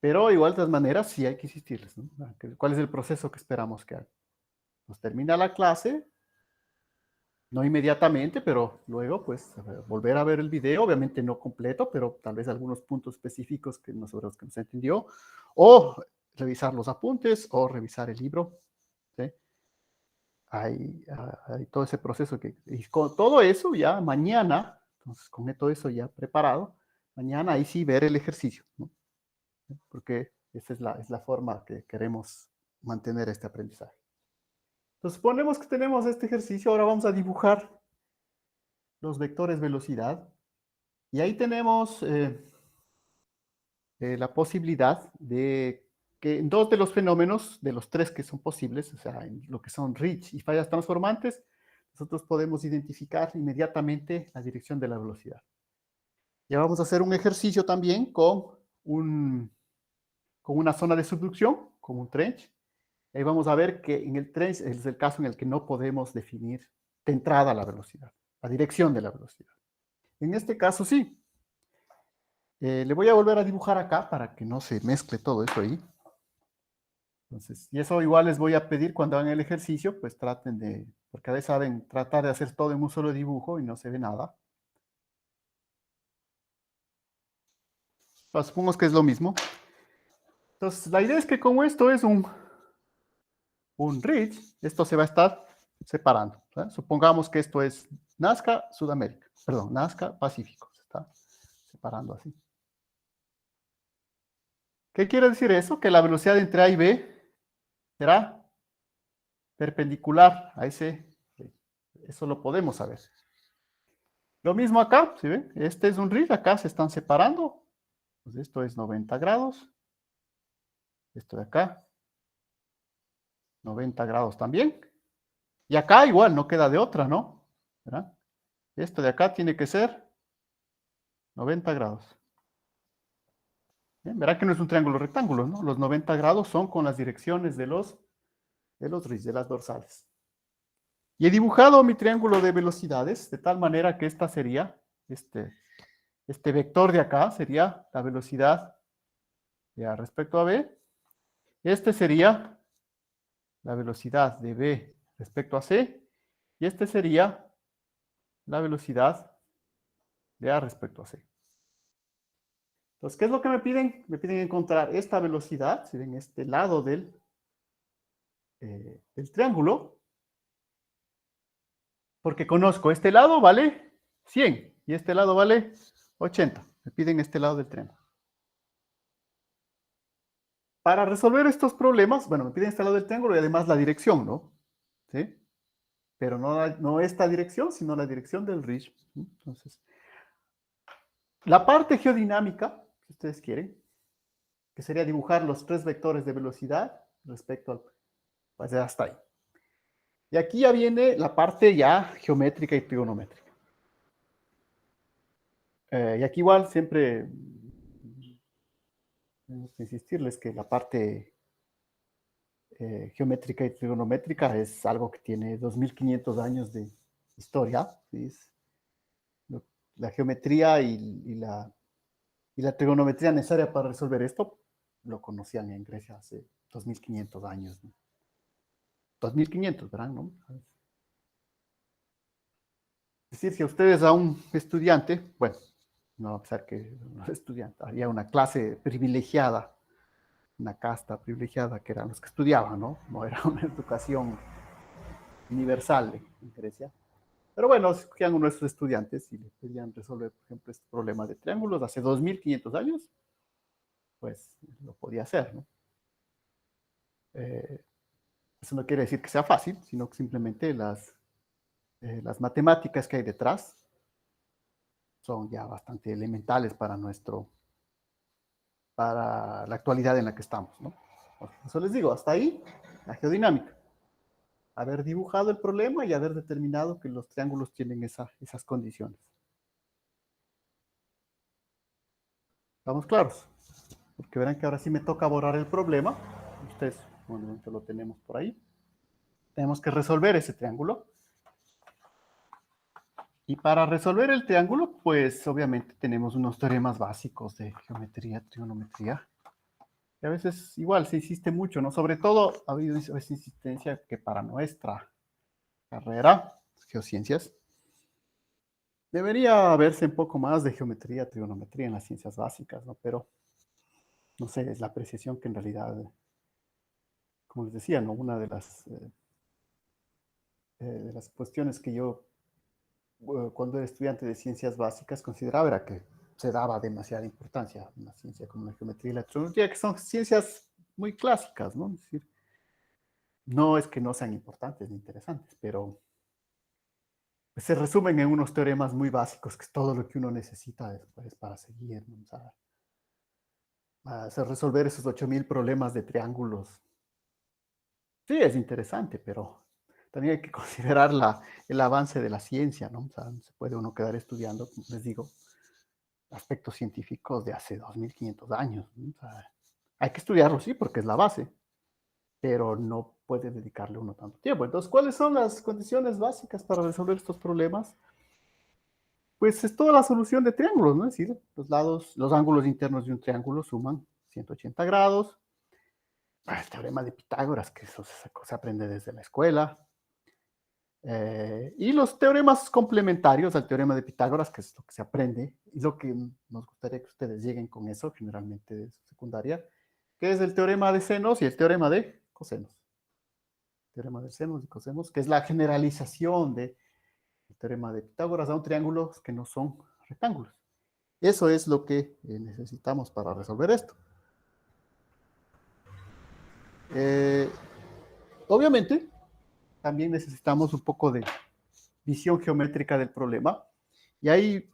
pero igual de todas maneras sí hay que insistirles, ¿no? ¿Cuál es el proceso que esperamos que hagan? Nos termina la clase, no inmediatamente, pero luego pues volver a ver el video, obviamente no completo, pero tal vez algunos puntos específicos que sobre los que no se entendió, o revisar los apuntes o revisar el libro, ¿sí? Hay todo ese proceso y con todo eso ya mañana, entonces con todo eso ya preparado, mañana ahí sí ver el ejercicio, ¿no? Porque esa es la forma que queremos mantener este aprendizaje. Entonces, suponemos que tenemos este ejercicio, ahora vamos a dibujar los vectores velocidad y ahí tenemos la posibilidad de que en dos de los fenómenos, de los tres que son posibles, o sea, en lo que son Ricci y fallas transformantes, nosotros podemos identificar inmediatamente la dirección de la velocidad. Ya vamos a hacer un ejercicio también con una zona de subducción, con un trench. Ahí vamos a ver que en el trench es el caso en el que no podemos definir de entrada la velocidad, la dirección de la velocidad. En este caso sí. Le voy a volver a dibujar acá para que no se mezcle todo eso ahí. Entonces, y eso igual les voy a pedir cuando hagan el ejercicio, pues traten de, porque a veces saben tratar de hacer todo en un solo dibujo y no se ve nada. Pues, supongamos que es lo mismo. Entonces, la idea es que como esto es un ridge, esto se va a estar separando, ¿verdad? Supongamos que esto es Nazca, Sudamérica, perdón, Nazca, Pacífico, se está separando así. ¿Qué quiere decir eso? Que la velocidad entre A y B será perpendicular a eso lo podemos saber. Lo mismo acá, ¿sí ven? Este es un ridge, acá se están separando, pues esto es 90 grados, esto de acá, 90 grados también, y acá igual, no queda de otra, ¿no? ¿Verdad? Esto de acá tiene que ser 90 grados. Bien, verá que no es un triángulo rectángulo, ¿no? Los 90 grados son con las direcciones de los ridges, de las dorsales. Y he dibujado mi triángulo de velocidades de tal manera que esta sería, este vector de acá sería la velocidad ya respecto a B. Este sería la velocidad de B respecto a C. Y este sería la velocidad de A respecto a C. Entonces, ¿qué es lo que me piden? Me piden encontrar esta velocidad, si ven este lado del triángulo, porque conozco este lado vale 100 y este lado vale 80. Me piden este lado del triángulo. Para resolver estos problemas, bueno, me piden este lado del triángulo y además la dirección, ¿no? ¿Sí? Pero no esta dirección, sino la dirección del ridge. Entonces, la parte geodinámica, si ustedes quieren, que sería dibujar los tres vectores de velocidad respecto al, pues hasta ahí. Y aquí ya viene la parte ya geométrica y trigonométrica. Y aquí igual siempre tenemos que insistirles que la parte geométrica y trigonométrica es algo que tiene 2500 años de historia. ¿Sí? La geometría y la trigonometría necesaria para resolver esto lo conocían en Grecia hace 2500 años. ¿No? 2500, ¿verdad? ¿No? Es decir, si a ustedes a un estudiante, bueno, no a pesar que un estudiante, había una clase privilegiada, una casta privilegiada que eran los que estudiaban, ¿no? No era una educación universal en Grecia. Pero bueno, escogían uno de esos estudiantes y le pedían resolver, por ejemplo, este problema de triángulos hace 2500 años, pues lo podía hacer, ¿no? Eh, Eso no quiere decir que sea fácil, sino que simplemente las matemáticas que hay detrás son ya bastante elementales para la actualidad en la que estamos, ¿no? Por eso les digo, hasta ahí la geodinámica. Haber dibujado el problema y haber determinado que los triángulos tienen esas condiciones. ¿Estamos claros? Porque verán que ahora sí me toca borrar el problema. Ustedes, bueno, lo tenemos por ahí. Tenemos que resolver ese triángulo. Y para resolver el triángulo, pues obviamente tenemos unos teoremas básicos de geometría, trigonometría. Y a veces igual se insiste mucho, ¿no? Sobre todo ha habido esa insistencia que para nuestra carrera, geociencias, debería verse un poco más de geometría, trigonometría en las ciencias básicas, ¿no? Pero, no sé, es la apreciación que en realidad, como les decía, ¿no? Una de las cuestiones que yo, cuando era estudiante de ciencias básicas, consideraba era que se daba demasiada importancia a una ciencia como la geometría y la trigonometría, que son ciencias muy clásicas, ¿no? Es decir, no es que no sean importantes ni interesantes, pero pues, se resumen en unos teoremas muy básicos, que es todo lo que uno necesita después para seguir, ¿no? O sea, hacer resolver esos 8000 problemas de triángulos. Sí, es interesante, pero también hay que considerar el avance de la ciencia, ¿no? O sea, no se puede uno quedar estudiando, como les digo, aspectos científicos de hace 2500 años, ¿no? O sea, hay que estudiarlo, sí, porque es la base, pero no puede dedicarle uno tanto tiempo. Entonces, ¿cuáles son las condiciones básicas para resolver estos problemas? Pues es toda la solución de triángulos, ¿no? Es decir, los ángulos internos de un triángulo suman 180 grados. El teorema de Pitágoras, que eso se aprende desde la escuela. Y los teoremas complementarios al teorema de Pitágoras, que es lo que se aprende, y lo que nos gustaría que ustedes lleguen con eso, generalmente de su secundaria, que es el teorema de senos y el teorema de cosenos. El teorema de senos y cosenos, que es la generalización del teorema de Pitágoras a un triángulos que no son rectángulos. Eso es lo que necesitamos para resolver esto. Eh, Obviamente, también necesitamos un poco de visión geométrica del problema. Y hay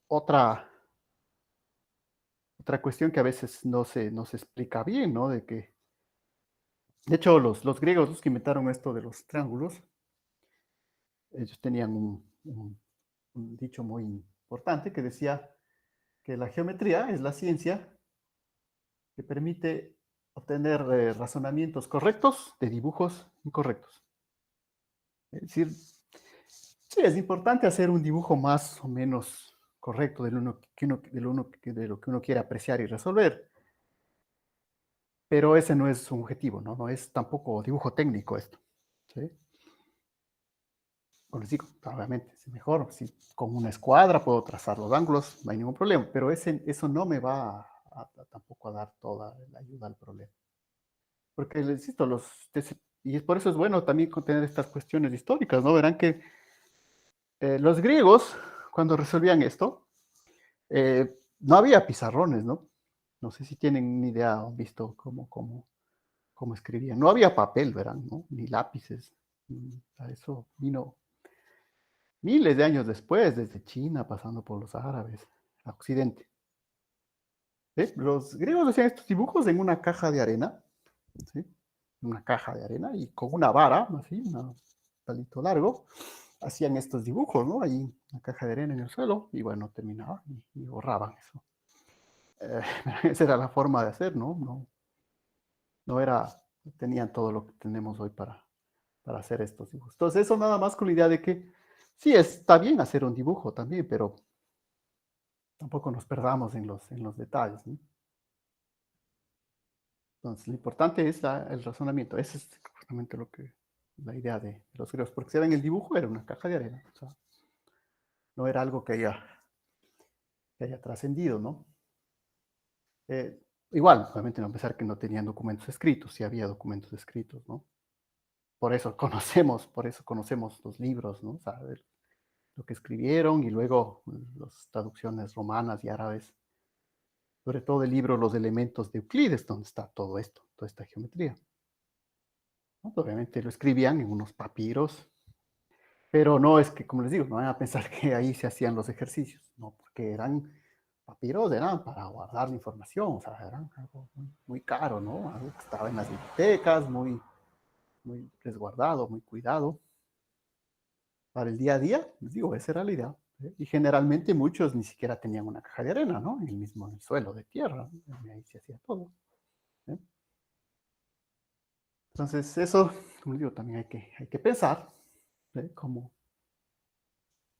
otra, otra cuestión que a veces no se explica bien, ¿no? De hecho, los griegos, los que inventaron esto de los triángulos, ellos tenían un dicho muy importante que decía que la geometría es la ciencia que permite obtener razonamientos correctos de dibujos incorrectos. Es decir, sí, es importante hacer un dibujo más o menos correcto de lo que uno quiere apreciar y resolver, pero ese no es un objetivo, ¿no? No es tampoco dibujo técnico esto. ¿Sí? Como les digo, obviamente es mejor. Si con una escuadra puedo trazar los ángulos, no hay ningún problema, pero eso no me va tampoco a dar toda la ayuda al problema. Porque les insisto, y por eso es bueno también tener estas cuestiones históricas, ¿no? Verán que los griegos, cuando resolvían esto, no había pizarrones, ¿no? No sé si tienen ni idea o visto cómo escribían. No había papel, verán, ¿no? Ni lápices. Eso vino miles de años después, desde China, pasando por los árabes, a Occidente. Los griegos hacían estos dibujos en una caja de arena, ¿sí? Una caja de arena y con una vara, así, un palito largo, hacían estos dibujos, ¿no? Ahí, una caja de arena en el suelo, y bueno, terminaban y borraban eso. Eh, esa era la forma de hacer, ¿no? No era, no tenían todo lo que tenemos hoy para hacer estos dibujos. Entonces, eso nada más con la idea de que sí, está bien hacer un dibujo también, pero tampoco nos perdamos en los detalles, ¿no? Entonces, lo importante es el razonamiento. Ese es justamente la idea de los griegos, porque se ve en el dibujo, era una caja de arena. O sea, no era algo que haya trascendido, ¿no? Igual, obviamente, no pensar que no tenían documentos escritos, sí había documentos escritos, ¿no? Por eso conocemos los libros, ¿no? O sea, lo que escribieron y luego las traducciones romanas y árabes, sobre todo el libro Los Elementos de Euclides, donde está todo esto, toda esta geometría, ¿no? Obviamente lo escribían en unos papiros, pero no es que, como les digo, no van a pensar que ahí se hacían los ejercicios, no, porque papiros eran para guardar la información, o sea, eran algo muy caro, ¿no? Algo que estaba en las bibliotecas, muy resguardado, muy cuidado. Para el día a día, les digo, esa era la idea. Y generalmente muchos ni siquiera tenían una caja de arena, ¿no? En el suelo de tierra, ¿no? Y ahí se hacía todo. ¿Eh? Entonces, eso, como digo, también hay que pensar, cómo,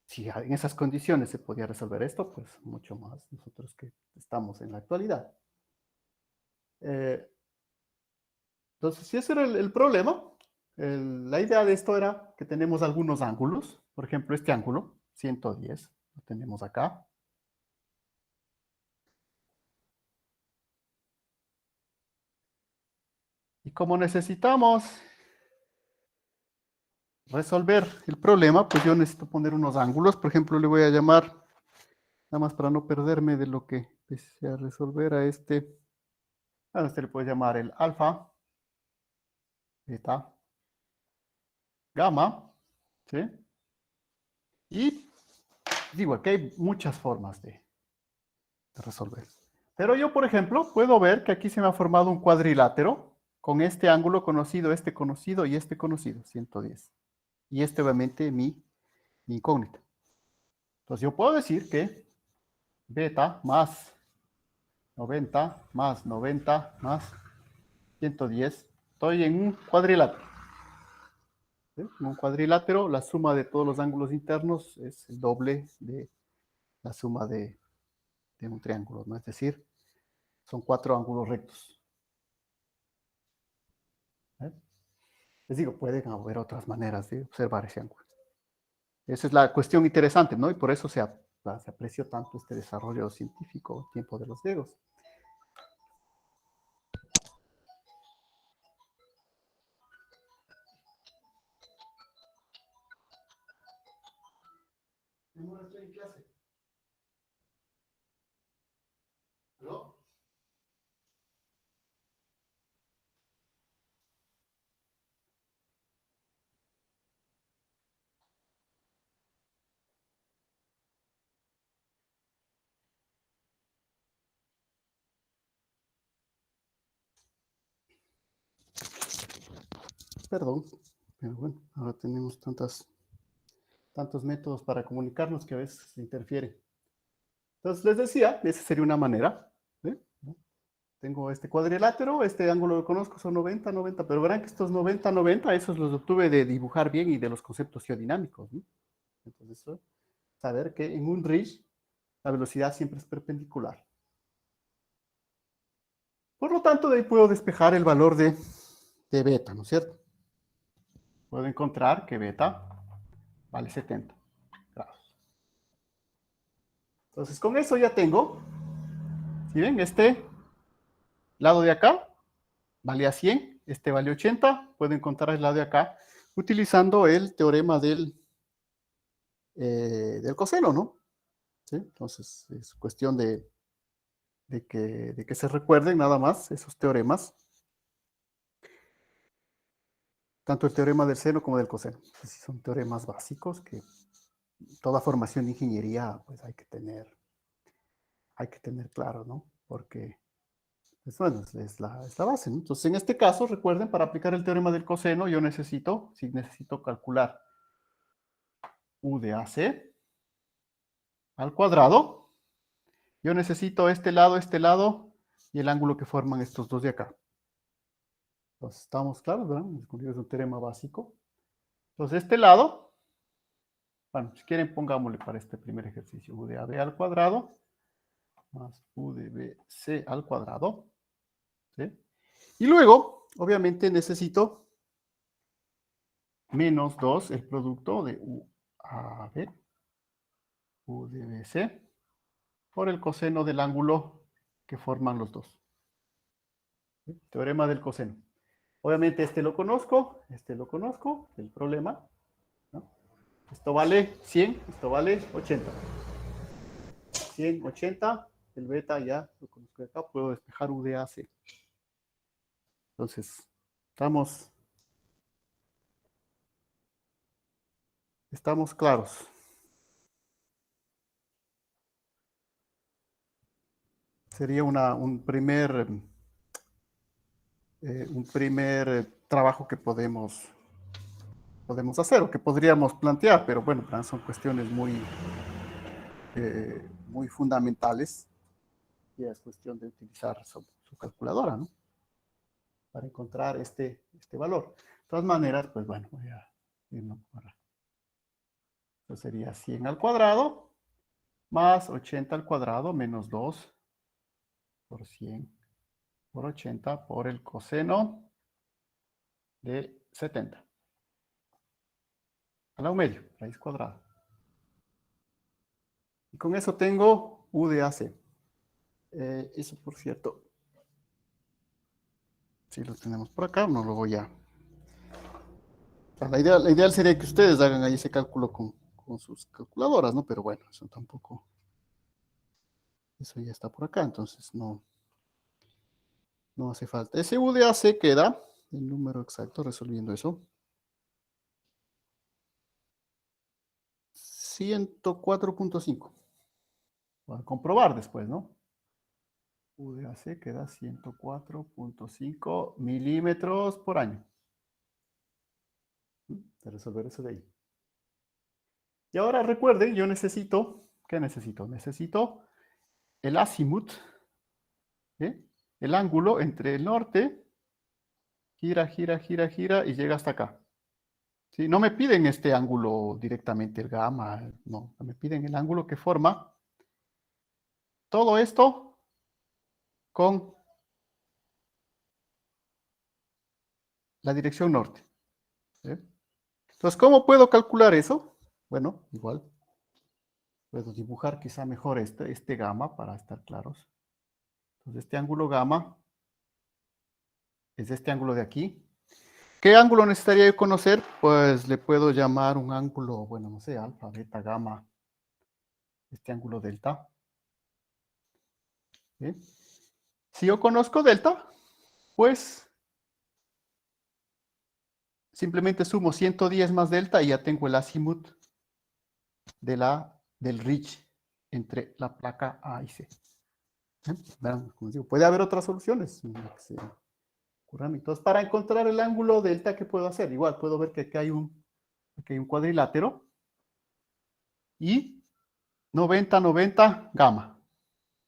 si en esas condiciones se podía resolver esto, pues mucho más nosotros que estamos en la actualidad. Eh, entonces, si ese era el problema, la idea de esto era que tenemos algunos ángulos, por ejemplo, este ángulo, 110, lo tenemos acá. Y como necesitamos resolver el problema, pues yo necesito poner unos ángulos. Por ejemplo, le voy a llamar, nada más para no perderme de lo que empecé a resolver a este le puedes llamar el alfa, beta, gamma, ¿sí? Y digo, aquí hay muchas formas de resolver. Pero yo, por ejemplo, puedo ver que aquí se me ha formado un cuadrilátero con este ángulo conocido y este conocido, 110. Y este obviamente mi incógnita. Entonces yo puedo decir que beta más 90 más 90 más 110. Estoy en un cuadrilátero. ¿Sí? En un cuadrilátero, la suma de todos los ángulos internos es el doble de la suma de un triángulo, ¿no? Es decir, son 4 ángulos rectos. ¿Eh? Les digo, pueden haber otras maneras de observar ese ángulo. Esa es la cuestión interesante, ¿no? Y por eso se apreció tanto este desarrollo científico en tiempo de los griegos. No estoy en clase. ¿No? Perdón, pero bueno, ahora tenemos tantos métodos para comunicarnos que a veces se interfiere. Entonces les decía, esa sería una manera. ¿Sí? Tengo este cuadrilátero, este ángulo lo conozco, son 90, 90, pero verán que estos 90, 90, esos los obtuve de dibujar bien y de los conceptos geodinámicos, ¿no? Entonces, saber que en un ridge la velocidad siempre es perpendicular. Por lo tanto, de ahí puedo despejar el valor de beta, ¿no es cierto? Puedo encontrar que beta vale 70 grados. Entonces, con eso ya tengo, ¿sí ven? Este lado de acá valía 100, este vale 80, puedo encontrar el lado de acá utilizando el teorema del coseno, ¿no? ¿Sí? Entonces, es cuestión de que se recuerden nada más esos teoremas, tanto el teorema del seno como del coseno. Pues, son teoremas básicos que toda formación de ingeniería pues hay que tener claro, ¿no? Porque, pues, bueno, es la base, ¿no? Entonces, en este caso, recuerden, para aplicar el teorema del coseno, yo necesito calcular u de AC al cuadrado. Yo necesito este lado y el ángulo que forman estos dos de acá. Entonces, estamos claros, ¿verdad? Es un teorema básico. Entonces, este lado, bueno, si quieren, pongámosle para este primer ejercicio u de AB al cuadrado más u de BC al cuadrado. ¿Sí? Y luego, obviamente, necesito menos 2 el producto de UAB, U de BC, por el coseno del ángulo que forman los dos. ¿Sí? Teorema del coseno. Obviamente este lo conozco, el problema, ¿no? Esto vale 100, esto vale 80. 100, 80, el beta ya lo conozco de acá, puedo despejar U de AC. Entonces, estamos claros. Sería un primer trabajo que podemos hacer o que podríamos plantear, pero bueno, son cuestiones muy fundamentales y es cuestión de utilizar su calculadora, ¿no? Para encontrar este valor. De todas maneras, pues bueno, voy a irnos para. Eso sería 100 al cuadrado más 80 al cuadrado menos 2 por 100 por 80 por el coseno de 70. A la medio, raíz cuadrada. Y con eso tengo U de AC. Eso, por cierto, si lo tenemos por acá, no lo voy a. La ideal sería que ustedes hagan ahí ese cálculo con sus calculadoras, ¿no? Pero bueno, eso tampoco. Eso ya está por acá, entonces no hace falta. Ese U de AC queda, el número exacto, resolviendo eso, 104.5. Voy a comprobar después, ¿no? U de AC queda 104.5 milímetros por año. De resolver eso de ahí. Y ahora recuerden, yo necesito, ¿qué necesito? Necesito el azimut, ¿sí? El ángulo entre el norte, gira, gira, gira, gira y llega hasta acá. ¿Sí? No me piden este ángulo directamente, el gamma, no, me piden el ángulo que forma todo esto con la dirección norte. ¿Sí? Entonces, ¿cómo puedo calcular eso? Bueno, igual puedo dibujar quizá mejor este gamma para estar claros. Entonces, este ángulo gamma es este ángulo de aquí. ¿Qué ángulo necesitaría yo conocer? Pues le puedo llamar un ángulo, bueno, no sé, alfa, beta, gamma, este ángulo delta. ¿Sí? Si yo conozco delta, pues simplemente sumo 110 más delta y ya tengo el azimut del ridge entre la placa A y C. Verán, como digo, puede haber otras soluciones. Entonces, para encontrar el ángulo delta, ¿qué puedo hacer? Igual puedo ver que aquí hay un cuadrilátero y 90, 90, gamma.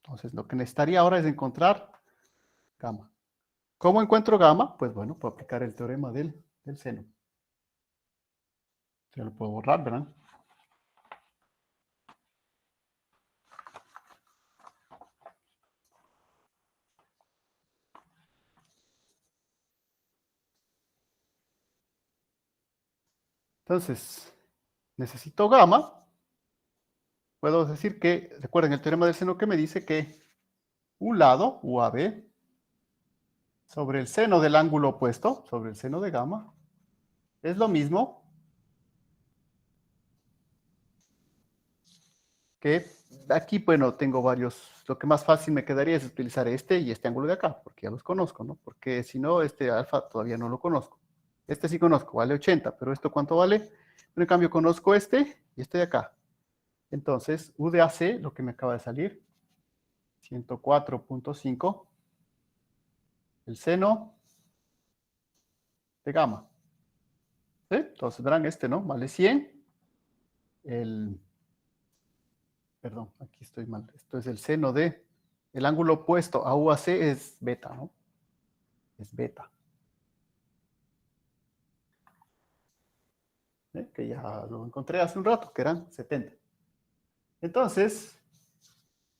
Entonces, lo que necesitaría ahora es encontrar gamma. ¿Cómo encuentro gamma? Pues bueno, puedo aplicar el teorema del seno. Ya lo puedo borrar, ¿verdad? Entonces, necesito gamma, puedo decir que, recuerden el teorema del seno que me dice que un lado, UAB, sobre el seno del ángulo opuesto, sobre el seno de gamma, es lo mismo que aquí, bueno, tengo varios, lo que más fácil me quedaría es utilizar este y este ángulo de acá, porque ya los conozco, ¿no? Porque si no, este alfa todavía no lo conozco. Este sí conozco, vale 80, pero ¿esto cuánto vale? Pero en cambio conozco este y este de acá. Entonces, U de AC, lo que me acaba de salir, 104.5, el seno de gamma. ¿Sí? Entonces verán este, ¿no? Vale 100. Perdón, aquí estoy mal. Esto es el seno de, el ángulo opuesto a UAC es beta, ¿no? Es beta. Que ya lo encontré hace un rato, que eran 70. Entonces,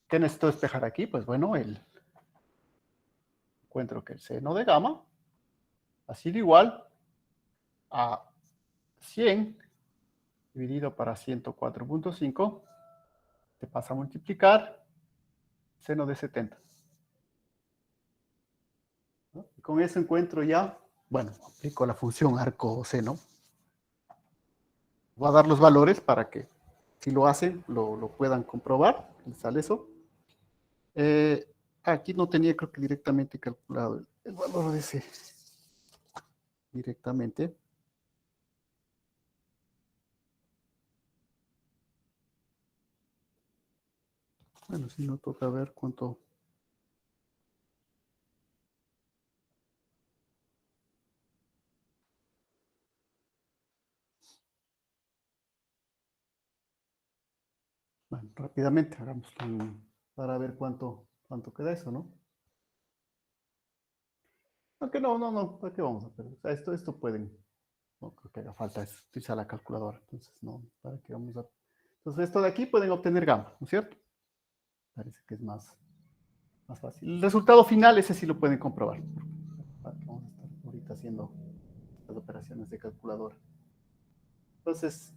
¿qué necesito despejar aquí? Pues bueno, encuentro que el seno de gamma ha sido igual a 100 dividido para 104.5, te pasa a multiplicar seno de 70. ¿No? Y con eso encuentro ya, bueno, aplico la función arco-seno. Voy a dar los valores para que si lo hacen, lo puedan comprobar. Sale eso. Aquí no tenía, creo que directamente calculado el valor de ese. Directamente. Bueno, si no toca ver cuánto. Bueno, rápidamente hagamos para ver cuánto queda eso, ¿no? Aunque no, ¿para qué vamos a hacer? O sea, esto pueden, no creo que haga falta utilizar la calculadora, entonces no, ¿para qué vamos a? Entonces esto de aquí pueden obtener gamma, ¿no es cierto? Parece que es más fácil. El resultado final, ese sí lo pueden comprobar. Vamos a estar ahorita haciendo las operaciones de calculadora. Entonces,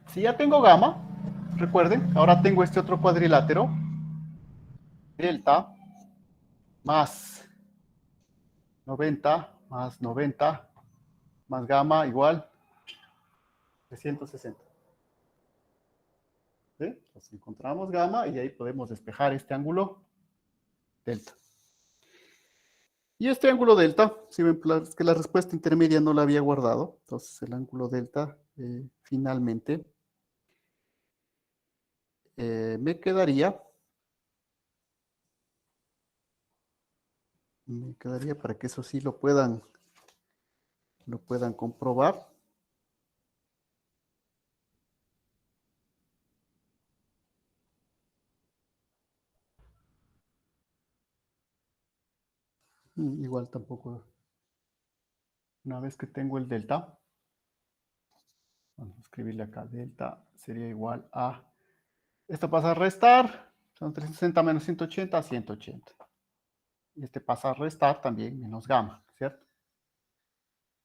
si ya tengo gamma, recuerden, ahora tengo este otro cuadrilátero, delta más 90 más 90 más gamma igual 360. ¿Sí? Entonces encontramos gamma y ahí podemos despejar este ángulo delta. Y este ángulo delta, si ven, es que la respuesta intermedia no la había guardado, entonces el ángulo delta finalmente me quedaría para que eso sí lo puedan comprobar. Igual tampoco, una vez que tengo el delta, vamos a escribirle acá, delta sería igual a, esto pasa a restar, son 360 menos 180, 180. Y este pasa a restar también menos gamma, ¿cierto?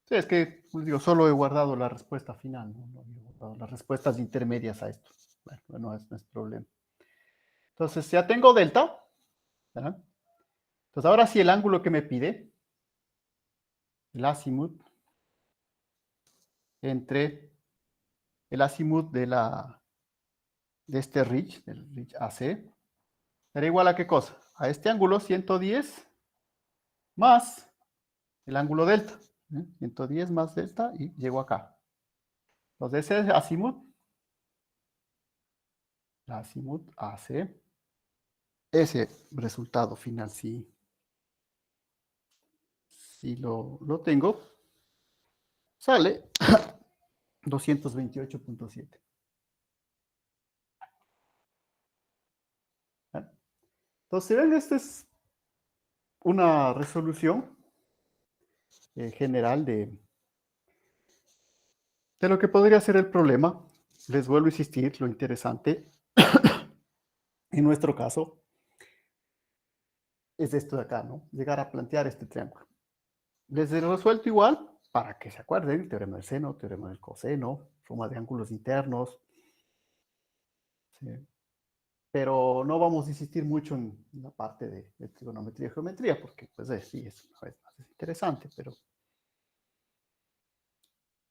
Sí, es que, pues digo, solo he guardado la respuesta final, no he guardado las respuestas intermedias a esto. Bueno, no es problema. Entonces, ya tengo delta, ¿verdad? Entonces, ahora sí el ángulo que me pide, el azimut, entre el azimut de este ridge, del ridge AC, será igual a qué cosa? A este ángulo 110 más el ángulo delta. 110 más delta y llego acá. Entonces, ese azimut, el azimut AC, ese resultado final si lo tengo, sale 228.7. Entonces, ven, esta es una resolución general de lo que podría ser el problema. Les vuelvo a insistir, lo interesante en nuestro caso es esto de acá, ¿no? Llegar a plantear este triángulo. Les he resuelto igual, para que se acuerden, teorema del seno, teorema del coseno, suma de ángulos internos. ¿Sí? Pero no vamos a insistir mucho en la parte de trigonometría y geometría, porque pues sí, es una vez más es interesante, pero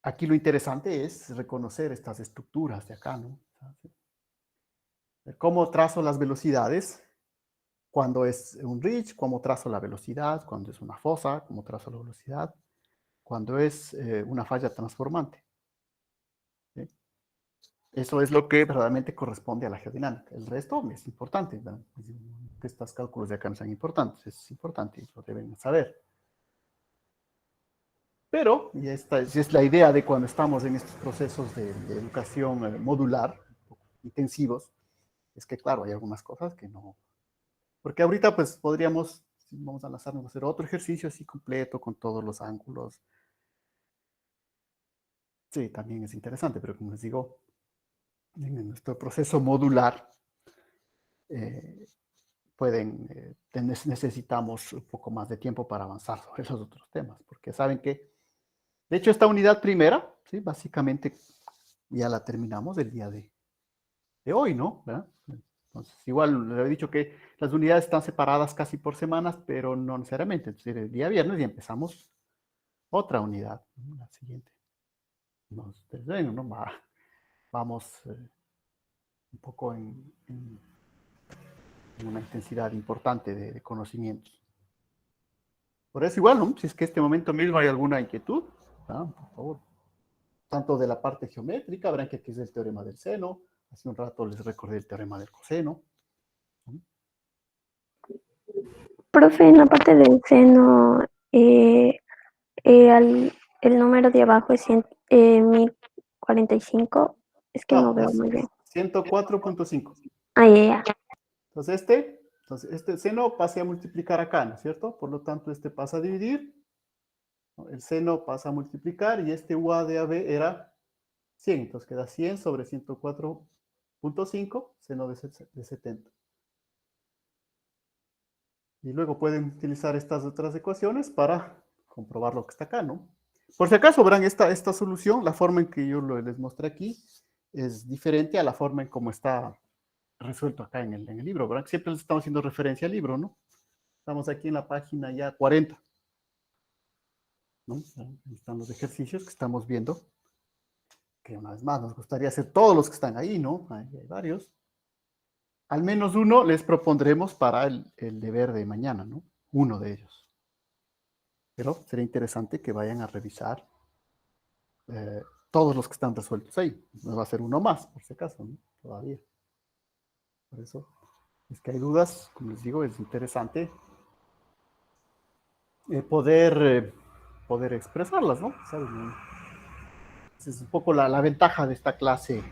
aquí lo interesante es reconocer estas estructuras de acá, ¿no? Cómo trazo las velocidades cuando es un ridge, cómo trazo la velocidad, cuando es una fosa, cómo trazo la velocidad, cuando es una falla transformante. ¿Sí? Eso es lo que verdaderamente corresponde a la geodinámica. El resto es importante, ¿verdad? Que estos cálculos de acá no sean importantes, es importante, lo deben saber. Pero, y esta es la idea de cuando estamos en estos procesos de educación modular, intensivos, es que claro, hay algunas cosas que no. Porque ahorita pues podríamos, vamos a lanzarnos a hacer otro ejercicio así completo con todos los ángulos. Sí, también es interesante, pero como les digo, en nuestro proceso modular eh, necesitamos un poco más de tiempo para avanzar sobre esos otros temas, porque saben que, de hecho, esta unidad primera, ¿sí? Básicamente ya la terminamos el día de hoy, ¿no? ¿Verdad? Entonces, igual le he dicho que las unidades están separadas casi por semanas, pero no necesariamente. Entonces, el día viernes ya empezamos otra unidad, ¿no? La siguiente. Ustedes ven, ¿no? Vamos un poco en una intensidad importante de conocimientos. Por eso igual, ¿no? Si es que este momento mismo hay alguna inquietud, ¿no? Por favor. Tanto de la parte geométrica, verán que aquí es el teorema del seno. Hace un rato les recordé el teorema del coseno. ¿No? Profe, en la parte del seno, el número de abajo es 1045. Es que no No, veo es muy bien. 104.5. Ah, ya. Entonces este seno pasa a multiplicar acá, ¿no es cierto? Por lo tanto, este pasa a dividir, ¿no? El seno pasa a multiplicar y este UA de AB era 100. Entonces queda 100 sobre 104.5, seno de 70. Y luego pueden utilizar estas otras ecuaciones para comprobar lo que está acá, ¿no? Por si acaso, verán, esta solución, la forma en que yo les mostré aquí, es diferente a la forma en cómo está resuelto acá en el libro, ¿verdad? Siempre les estamos haciendo referencia al libro, ¿no? Estamos aquí en la página ya 40, ¿no? Ahí están los ejercicios que estamos viendo, que una vez más nos gustaría hacer todos los que están ahí, ¿no? Hay varios. Al menos uno les propondremos para el deber de mañana, ¿no? Uno de ellos. Pero sería interesante que vayan a revisar todos los que están resueltos ahí. No va a ser uno más, por si acaso, ¿no? Todavía. Por eso es que hay dudas, como les digo, es interesante poder expresarlas, ¿no? ¿Sabes? Esa es un poco la ventaja de esta clase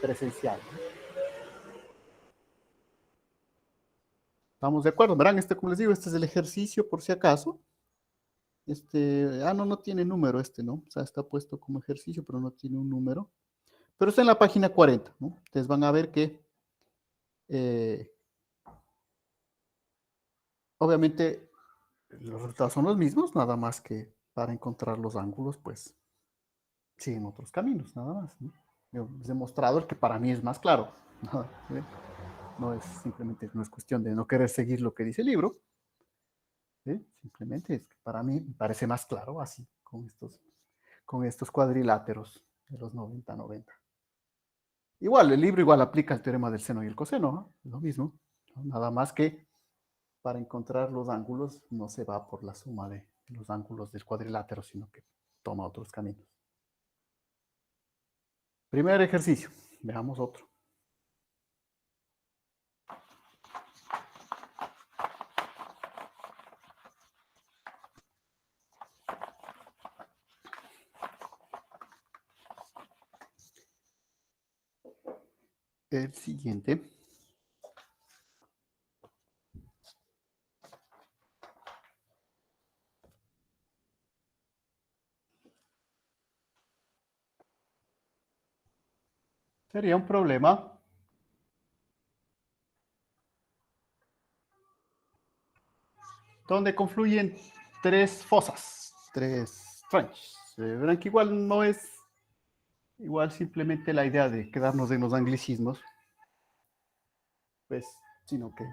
presencial, ¿no? ¿Estamos de acuerdo? Verán, como les digo, este es el ejercicio por si acaso. No tiene número ¿no? O sea, está puesto como ejercicio, pero no tiene un número. Pero está en la página 40, ¿no? Ustedes van a ver que, obviamente, los resultados son los mismos, nada más que para encontrar los ángulos, pues, siguen otros caminos, nada más, ¿no? Yo les he mostrado el que para mí es más claro. ¿Sí? No es simplemente, no es cuestión de no querer seguir lo que dice el libro, ¿sí? Simplemente es que para mí me parece más claro así, con estos cuadriláteros de los 90-90. Igual, el libro igual aplica el teorema del seno y el coseno, ¿no? Es lo mismo, ¿no? Nada más que para encontrar los ángulos no se va por la suma de los ángulos del cuadrilátero, sino que toma otros caminos. Primer ejercicio, veamos otro. El siguiente sería un problema donde confluyen 3 fosas, 3 trenches. Verán que igual no es igual simplemente la idea de quedarnos en los anglicismos, pues, sino que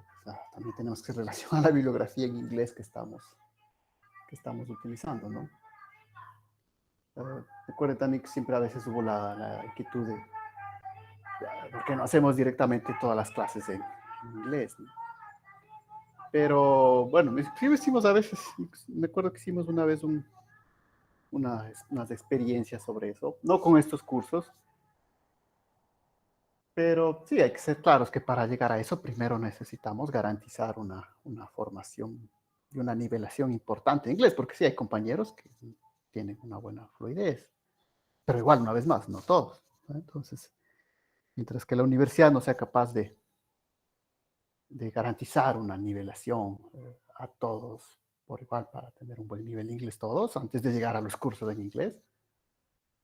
también tenemos que relacionar la bibliografía en inglés que estamos utilizando, ¿no? Recuerden también que siempre a veces hubo la inquietud de por qué no hacemos directamente todas las clases en inglés, ¿no? Pero bueno, sí hicimos a veces, me acuerdo que hicimos una vez unas experiencias sobre eso, no con estos cursos, pero sí hay que ser claros que para llegar a eso primero necesitamos garantizar una formación y una nivelación importante en inglés, porque sí hay compañeros que tienen una buena fluidez, pero igual, una vez más, no todos, ¿no? Entonces, mientras que la universidad no sea capaz de garantizar una nivelación a todos por igual para tener un buen nivel de inglés todos antes de llegar a los cursos en inglés,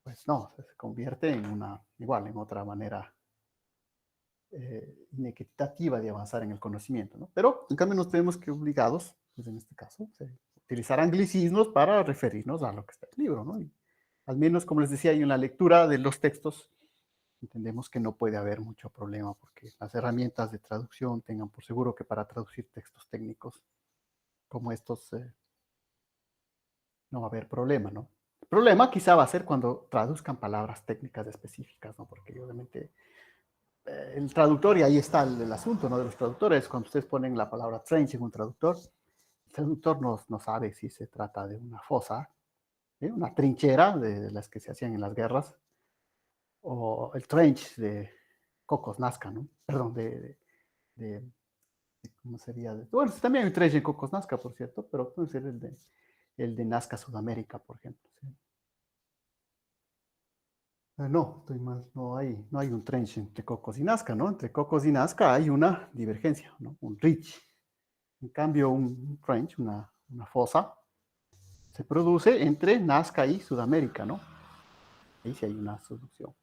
pues no, se convierte en igual, en otra manera inequitativa de avanzar en el conocimiento, ¿no? Pero en cambio nos tenemos que obligados, pues en este caso, utilizar anglicismos para referirnos a lo que está en el libro, ¿no? Y al menos, como les decía, en la lectura de los textos entendemos que no puede haber mucho problema porque las herramientas de traducción tengan por seguro que para traducir textos técnicos como estos no va a haber problema, ¿no? El problema quizá va a ser cuando traduzcan palabras técnicas específicas, ¿no? Porque obviamente el traductor, y ahí está el asunto, ¿no? De los traductores, cuando ustedes ponen la palabra trench en un traductor, el traductor no sabe si se trata de una fosa, una trinchera de las que se hacían en las guerras, o el trench de Cocos Nazca, ¿no? Perdón, de ¿cómo sería? Bueno, también hay un trench en Cocos Nazca, por cierto, pero puede ser el de Nazca Sudamérica, por ejemplo. ¿Sí? No, estoy mal. No hay un trench entre Cocos y Nazca, ¿no? Entre Cocos y Nazca hay una divergencia, ¿no? Un ridge. En cambio, un trench, una fosa, se produce entre Nazca y Sudamérica, ¿no? Ahí sí hay una subducción.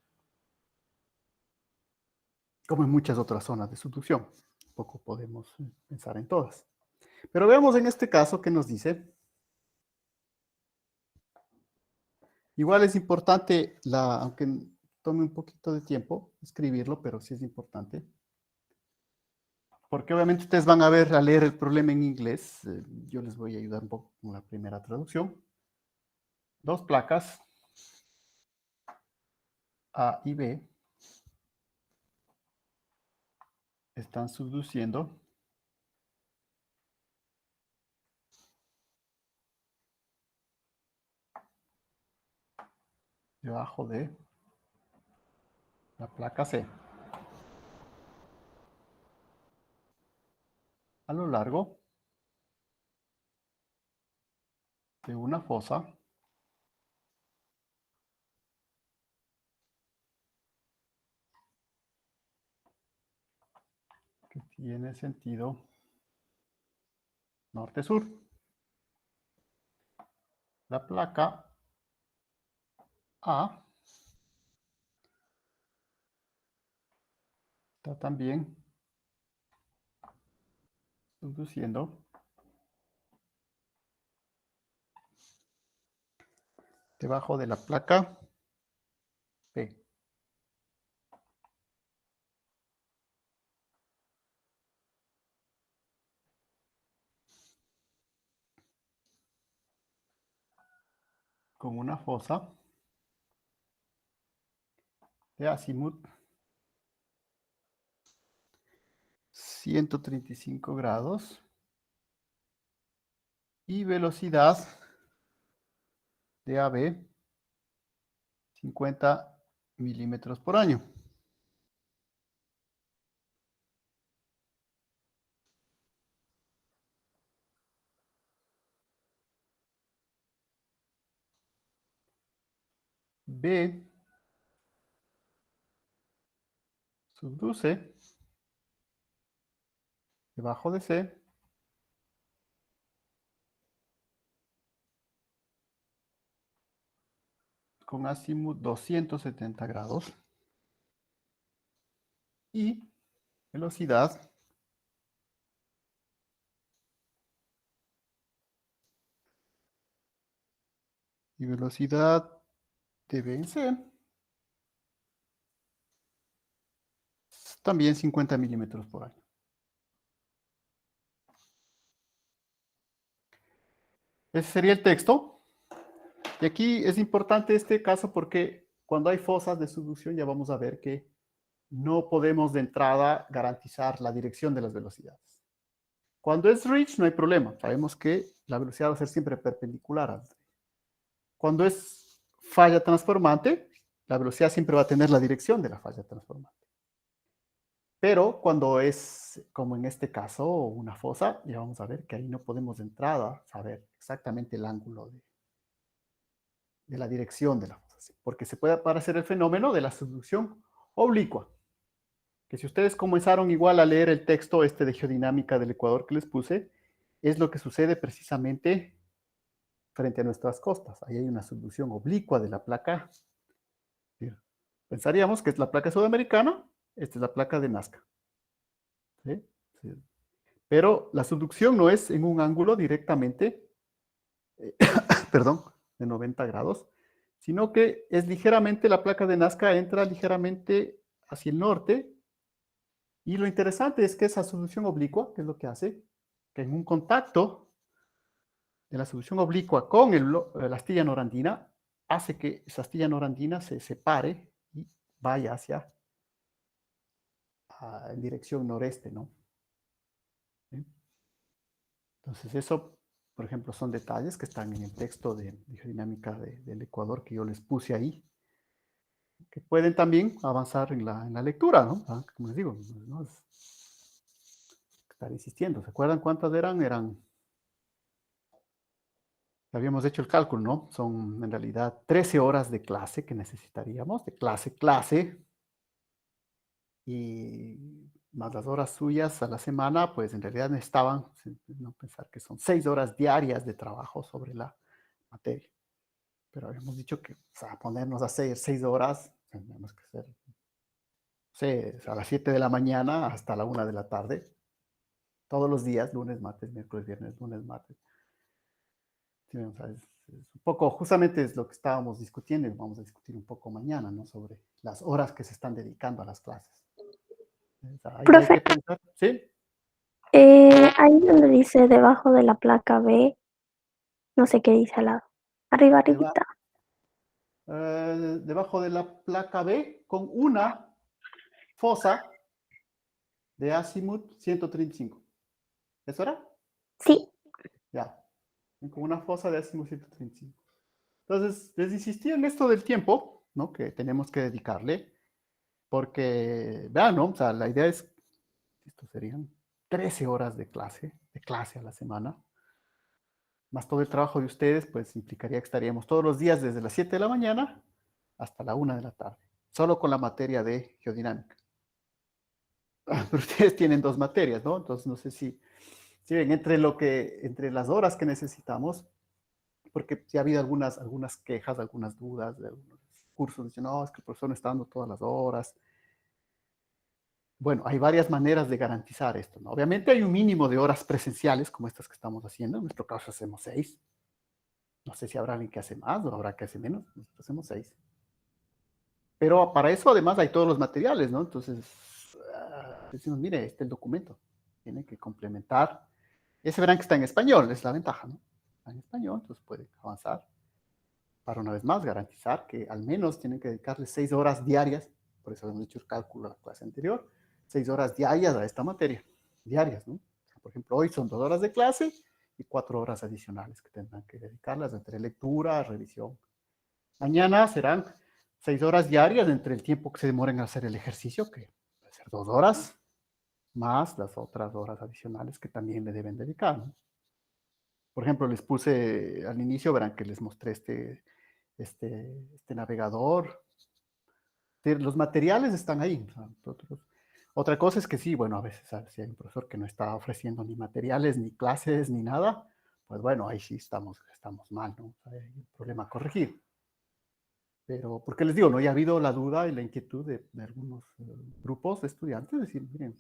Como en muchas otras zonas de subducción. Poco podemos pensar en todas. Pero veamos en este caso qué nos dice. Igual es importante, aunque tome un poquito de tiempo escribirlo, pero sí es importante. Porque obviamente ustedes van a leer el problema en inglés. Yo les voy a ayudar un poco con la primera traducción. 2 placas A y B están subduciendo debajo de la placa C a lo largo de una fosa que tiene sentido norte-sur. La placa A está también subduciendo debajo de la placa B. Con una fosa de azimut 135 grados y velocidad de AB 50 milímetros por año. B subduce debajo de C con azimut 270 grados y velocidad Y velocidad de Benson, también 50 milímetros por año. Ese sería el texto. Y aquí es importante este caso porque cuando hay fosas de subducción ya vamos a ver que no podemos de entrada garantizar la dirección de las velocidades. Cuando es ridge no hay problema. Sabemos que la velocidad va a ser siempre perpendicular al ridge. Cuando es falla transformante, la velocidad siempre va a tener la dirección de la falla transformante. Pero cuando es, como en este caso, una fosa, ya vamos a ver que ahí no podemos de entrada saber exactamente el ángulo de la dirección de la fosa, porque se puede aparecer el fenómeno de la subducción oblicua, que si ustedes comenzaron igual a leer el texto este de geodinámica del Ecuador que les puse, es lo que sucede precisamente frente a nuestras costas. Ahí hay una subducción oblicua de la placa. Pensaríamos que es la placa sudamericana, esta es la placa de Nazca. ¿Sí? Sí. Pero la subducción no es en un ángulo directamente, perdón, de 90 grados, sino que es ligeramente, la placa de Nazca entra ligeramente hacia el norte, y lo interesante es que esa subducción oblicua, que es lo que hace, que en un contacto de la subducción oblicua con la astilla norandina, hace que esa astilla norandina se separe y vaya hacia en dirección noreste, ¿no? ¿Sí? Entonces eso, por ejemplo, son detalles que están en el texto de geodinámica del Ecuador que yo les puse ahí, que pueden también avanzar en la lectura, ¿no? Como les digo, no es estar insistiendo. ¿Se acuerdan cuántas eran? Habíamos hecho el cálculo, ¿no? Son en realidad 13 horas de clase que necesitaríamos, de clase, y más las horas suyas a la semana, pues en realidad necesitaban, no pensar que son 6 horas diarias de trabajo sobre la materia. Pero habíamos dicho que, o sea, ponernos a 6 horas, tendríamos que hacer, no sé, a las 7 de la mañana hasta la 1 de la tarde, todos los días, lunes, martes, miércoles, viernes, lunes, martes. Sí, o sea, es un poco, justamente es lo que estábamos discutiendo y vamos a discutir un poco mañana, ¿no? Sobre las horas que se están dedicando a las clases. O sea, ahí hay Profe, que pensar, ¿sí? ahí donde dice debajo de la placa B, no sé qué dice al lado. Arriba, Deba, arribita. debajo de la placa B, con una fosa de azimut 135. ¿Eso era? Sí, Ya, con una fosa de azimut 135. Entonces, les insistí en esto del tiempo, ¿no? Que tenemos que dedicarle, porque, vean, ¿no? O sea, la idea es, esto serían 13 horas de clase a la semana, más todo el trabajo de ustedes, pues implicaría que estaríamos todos los días desde las 7 de la mañana hasta la 1 de la tarde, solo con la materia de geodinámica. Pero ustedes tienen dos materias, ¿no? Entonces, no sé si ven, entre las horas que necesitamos, porque sí ha habido algunas quejas, algunas dudas de algunos cursos, dicen, no, es que el profesor no está dando todas las horas. Bueno, hay varias maneras de garantizar esto, ¿no? Obviamente hay un mínimo de horas presenciales, como estas que estamos haciendo. En nuestro caso hacemos 6. No sé si habrá alguien que hace más o habrá que hace menos. Nosotros hacemos 6. Pero para eso además hay todos los materiales, ¿no? Entonces, decimos, mire, este es el documento. Tiene que complementar. Ese verán que está en español, es la ventaja, ¿no? Está en español, entonces puede avanzar. Para una vez más garantizar que al menos tienen que dedicarle 6 horas diarias, por eso hemos hecho el cálculo en la clase anterior, 6 horas diarias a esta materia, diarias, ¿no? Por ejemplo, hoy son 2 horas de clase y 4 horas adicionales que tendrán que dedicarlas entre lectura, revisión. Mañana serán 6 horas diarias entre el tiempo que se demoren a hacer el ejercicio, que puede ser 2 horas, más las otras horas adicionales que también le deben dedicar, ¿no? Por ejemplo, les puse al inicio, verán que les mostré este navegador. Los materiales están ahí. O sea, otra cosa es que sí, bueno, a veces si hay un profesor que no está ofreciendo ni materiales, ni clases, ni nada, pues bueno, ahí sí estamos mal, ¿no? O sea, hay un problema a corregir. Pero, porque les digo, no, ya ha habido la duda y la inquietud de algunos grupos de estudiantes, decir, miren,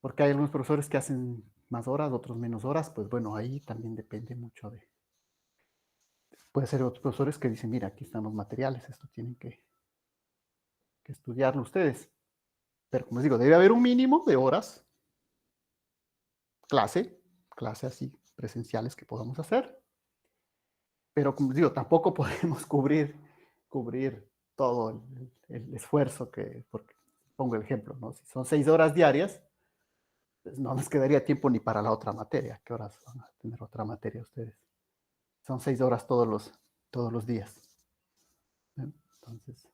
porque hay algunos profesores que hacen más horas, otros menos horas, pues bueno, ahí también depende mucho de puede ser otros profesores que dicen, mira, aquí están los materiales, esto tienen que estudiarlo ustedes. Pero como les digo, debe haber un mínimo de horas clase así presenciales que podamos hacer. Pero como les digo, tampoco podemos cubrir todo el esfuerzo porque pongo el ejemplo, ¿no? Si son 6 horas diarias, pues no nos quedaría tiempo ni para la otra materia. ¿Qué horas van a tener otra materia ustedes? Son 6 horas todos los días. Entonces,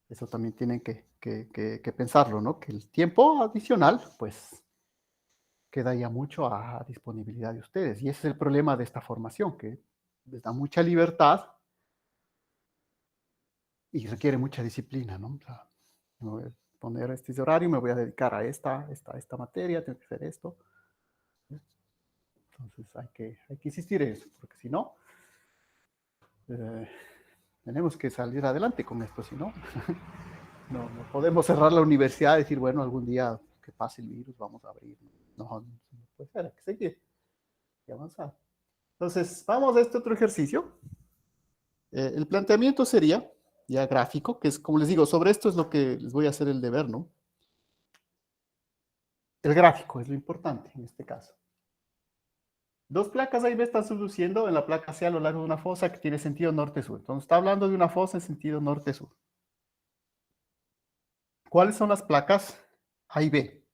eso también tienen que pensarlo, ¿no? Que el tiempo adicional, pues, queda ya mucho a disponibilidad de ustedes. Y ese es el problema de esta formación, que les da mucha libertad y requiere mucha disciplina, ¿no? O sea, me voy a poner este horario, me voy a dedicar a esta materia, tengo que hacer esto. Entonces hay que insistir en eso, porque si no, tenemos que salir adelante con esto, si no, no podemos cerrar la universidad y decir, bueno, algún día que pase el virus vamos a abrir. No puede ser, hay que seguir y avanzar. Entonces, vamos a este otro ejercicio. El planteamiento sería ya gráfico, que es, como les digo, sobre esto es lo que les voy a hacer el deber, ¿no? El gráfico es lo importante en este caso. Dos placas A y B están subduciendo en la placa C a lo largo de una fosa que tiene sentido norte-sur. Entonces, está hablando de una fosa en sentido norte-sur. ¿Cuáles son las placas A y B?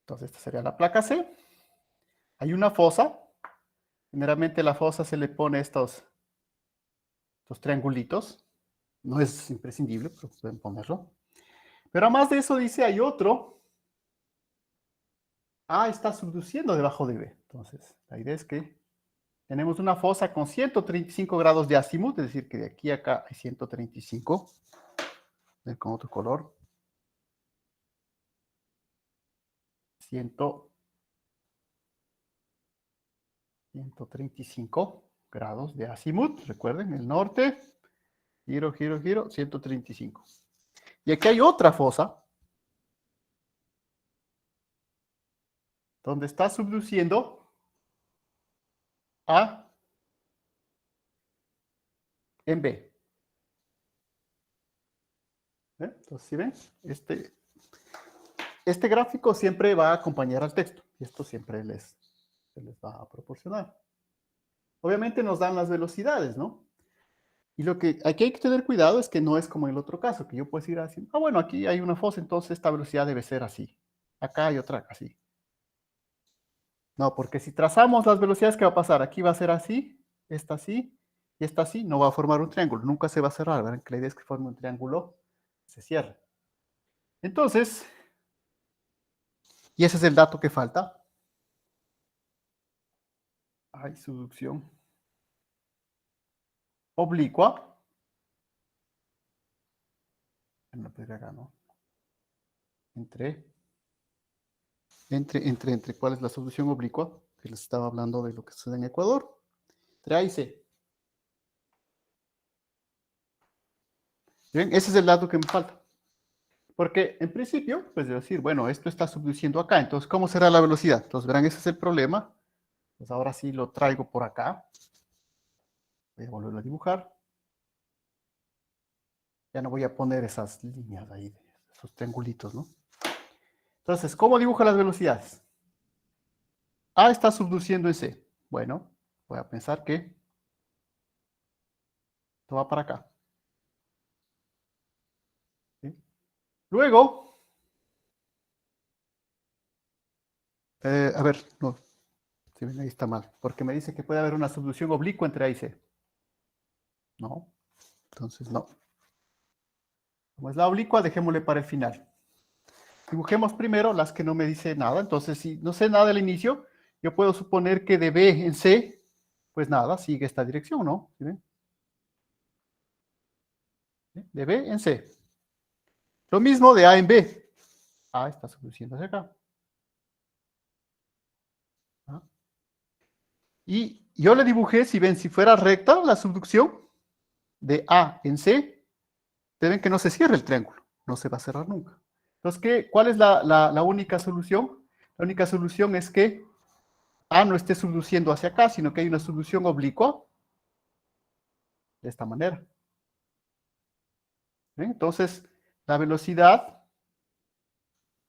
Entonces, esta sería la placa C. Hay una fosa. Generalmente a la fosa se le pone estos triangulitos. No es imprescindible, pero pueden ponerlo. Pero además de eso dice, hay otro. A está subduciendo debajo de B. Entonces, la idea es que tenemos una fosa con 135 grados de azimut, es decir, que de aquí a acá hay 135. Con otro color. 135 grados de azimut. Recuerden, el norte. Giro, 135. Y aquí hay otra fosa donde está subduciendo A en B. Entonces, ¿sí ven? Este gráfico siempre va a acompañar al texto. Y esto siempre se les va a proporcionar. Obviamente nos dan las velocidades, ¿no? Y lo que aquí hay que tener cuidado es que no es como en el otro caso, que yo puedo ir así, bueno, aquí hay una fosa, entonces esta velocidad debe ser así. Acá hay otra así. No, porque si trazamos las velocidades, ¿qué va a pasar? Aquí va a ser así, esta así, y esta así, no va a formar un triángulo, nunca se va a cerrar, ¿verdad? Que la idea es que forme un triángulo, se cierre. Entonces, y ese es el dato que falta. Hay subducción oblicua. No podría acá, ¿no? Entre, ¿cuál es la subducción oblicua? Que les estaba hablando de lo que sucede en Ecuador. Entre A y C. ¿Bien? Ese es el dato que me falta. Porque en principio, pues decir, bueno, esto está subduciendo acá, entonces, ¿cómo será la velocidad? Entonces, verán, ese es el problema. Pues ahora sí lo traigo por acá. Voy a volverlo a dibujar. Ya no voy a poner esas líneas ahí, esos triangulitos, ¿no? Entonces, ¿cómo dibujo las velocidades? A está subduciendo en C. Bueno, voy a pensar que esto va para acá. ¿Sí? Luego, a ver, no, si ven ahí está mal, porque me dice que puede haber una subducción oblicua entre A y C. No, entonces no. Como es la oblicua, dejémosle para el final. Dibujemos primero las que no me dice nada. Entonces, si no sé nada al inicio, yo puedo suponer que de B en C, pues nada, sigue esta dirección, ¿no? ¿Sí ven? De B en C. Lo mismo de A en B. A está subduciendo hacia acá. ¿Ah? Y yo le dibujé, si ven, si fuera recta la subducción de A en C, deben que no se cierre el triángulo. No se va a cerrar nunca. Entonces, ¿cuál es la única solución? La única solución es que A no esté subduciendo hacia acá, sino que hay una subducción oblicua de esta manera. ¿Ven? Entonces, la velocidad,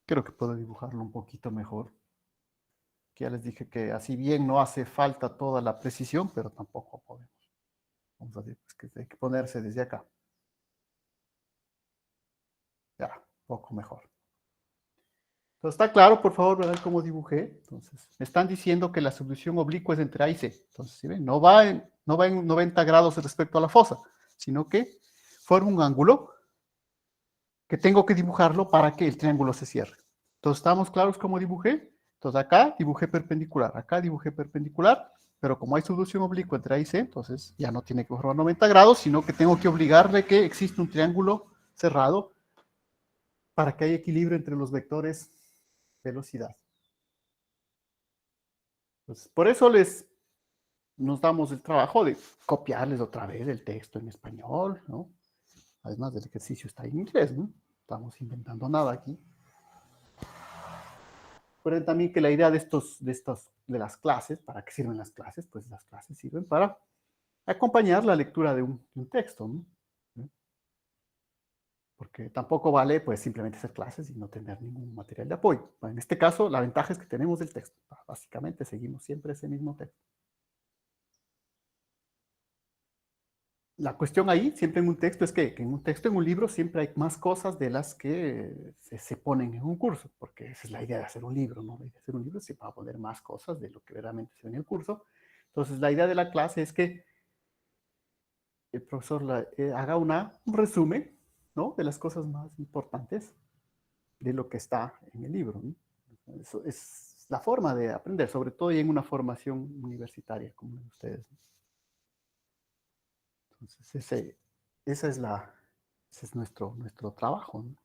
creo que puedo dibujarlo un poquito mejor. Que ya les dije que así bien no hace falta toda la precisión, pero tampoco podemos. Vamos a decir pues, que hay que ponerse desde acá. Ya, un poco mejor. Entonces, ¿está claro? Por favor, ¿verdad cómo dibujé? Entonces, me están diciendo que la solución oblicua es entre A y C. Entonces, ¿sí ven? No va en 90 grados respecto a la fosa, sino que forma un ángulo que tengo que dibujarlo para que el triángulo se cierre. Entonces, ¿estamos claros cómo dibujé? Entonces, acá dibujé perpendicular, pero como hay solución oblicua entre A y C, entonces ya no tiene que formar 90 grados, sino que tengo que obligarle que existe un triángulo cerrado para que haya equilibrio entre los vectores velocidad. Entonces, por eso nos damos el trabajo de copiarles otra vez el texto en español, ¿no? Además del ejercicio está en inglés, ¿no? Estamos inventando nada aquí. Recuerden también que la idea de las clases, ¿para qué sirven las clases? Pues las clases sirven para acompañar la lectura de un texto, ¿no? Porque tampoco vale pues simplemente hacer clases y no tener ningún material de apoyo. En este caso, la ventaja es que tenemos el texto. Básicamente seguimos siempre ese mismo texto. La cuestión ahí, siempre en un texto, es que en un texto, en un libro, siempre hay más cosas de las que se ponen en un curso, porque esa es la idea de hacer un libro, ¿no? La idea de hacer un libro es que va a poner más cosas de lo que verdaderamente se ve en el curso. Entonces, la idea de la clase es que el profesor haga un resumen, ¿no? De las cosas más importantes de lo que está en el libro, ¿no? Eso es la forma de aprender, sobre todo y en una formación universitaria como la de ustedes, ¿no? Entonces, ese es nuestro trabajo, ¿no?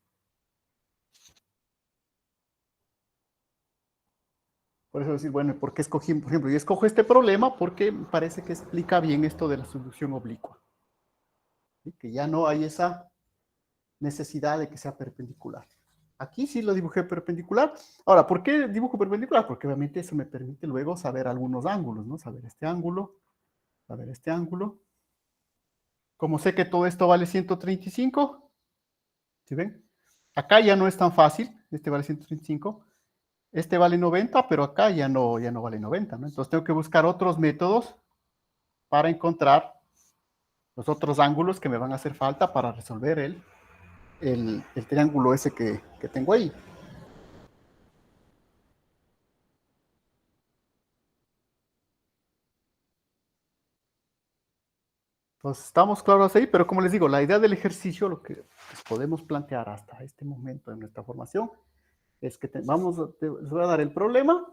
Por eso decir, bueno, ¿por qué escogí, por ejemplo, yo escojo este problema porque me parece que explica bien esto de la solución oblicua, ¿sí? Que ya no hay esa necesidad de que sea perpendicular. Aquí sí lo dibujé perpendicular. Ahora, ¿por qué dibujo perpendicular? Porque obviamente eso me permite luego saber algunos ángulos, ¿no? Saber este ángulo, saber este ángulo. Como sé que todo esto vale 135, ¿sí ven? Acá ya no es tan fácil, este vale 135, este vale 90, pero acá ya no vale 90, ¿no? Entonces tengo que buscar otros métodos para encontrar los otros ángulos que me van a hacer falta para resolver el triángulo ese que tengo ahí. Entonces, estamos claros ahí, pero como les digo, la idea del ejercicio, lo que les podemos plantear hasta este momento en nuestra formación, es que les voy a dar el problema,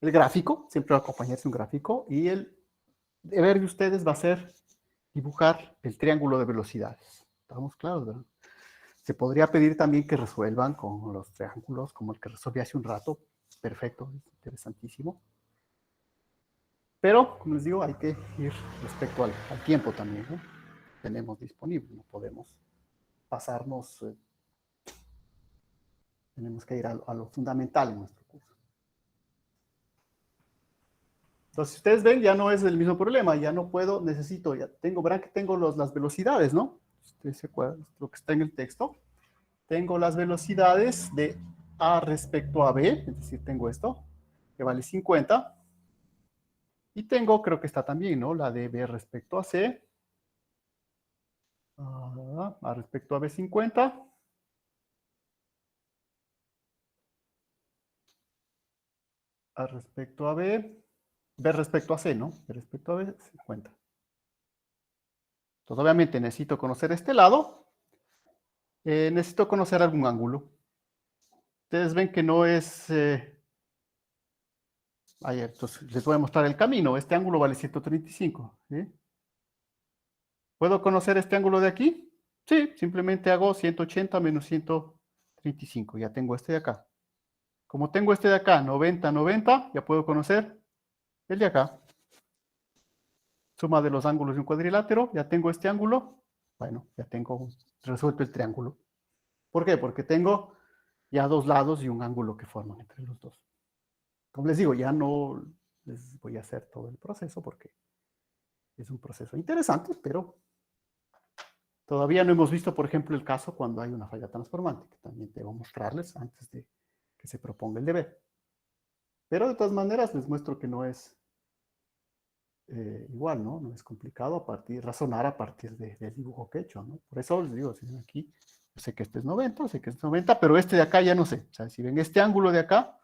el gráfico, siempre va a acompañarse un gráfico, y el deber de ustedes va a ser dibujar el triángulo de velocidades. ¿Estamos claros, verdad? Se podría pedir también que resuelvan con los triángulos, como el que resolví hace un rato. Perfecto, interesantísimo. Pero, como les digo, hay que ir respecto al tiempo también, ¿no? Tenemos disponible, no podemos pasarnos, tenemos que ir a lo fundamental en nuestro curso. Entonces, si ustedes ven, ya no es el mismo problema, ya no puedo, necesito, ya tengo, verán que tengo las velocidades, ¿no? Ustedes se acuerdan, lo que está en el texto. Tengo las velocidades de A respecto a B, es decir, tengo esto, que vale 50. Y tengo, creo que está también, ¿no? La de B respecto a C. A respecto a B50. A respecto a B. B respecto a C, ¿no? B respecto a B50. Entonces, obviamente necesito conocer este lado. Necesito conocer algún ángulo. Ustedes ven que no es... entonces les voy a mostrar el camino. Este ángulo vale 135. ¿Sí? ¿Puedo conocer este ángulo de aquí? Sí, simplemente hago 180 menos 135. Ya tengo este de acá. Como tengo este de acá, 90, 90, ya puedo conocer el de acá. Suma de los ángulos de un cuadrilátero, ya tengo este ángulo. Bueno, ya tengo resuelto el triángulo. ¿Por qué? Porque tengo ya dos lados y un ángulo que forman entre los dos. Como les digo, ya no les voy a hacer todo el proceso porque Es un proceso interesante, pero todavía no hemos visto, por ejemplo, el caso cuando hay una falla transformante, que también debo mostrarles antes de que se proponga el deber. Pero de todas maneras les muestro que no es igual, ¿no? No es complicado razonar a partir del dibujo que he hecho, ¿no? Por eso les digo, si ven aquí, yo sé que este es 90, sé que este es 90, pero este de acá ya no sé. O sea, si ven este ángulo de acá,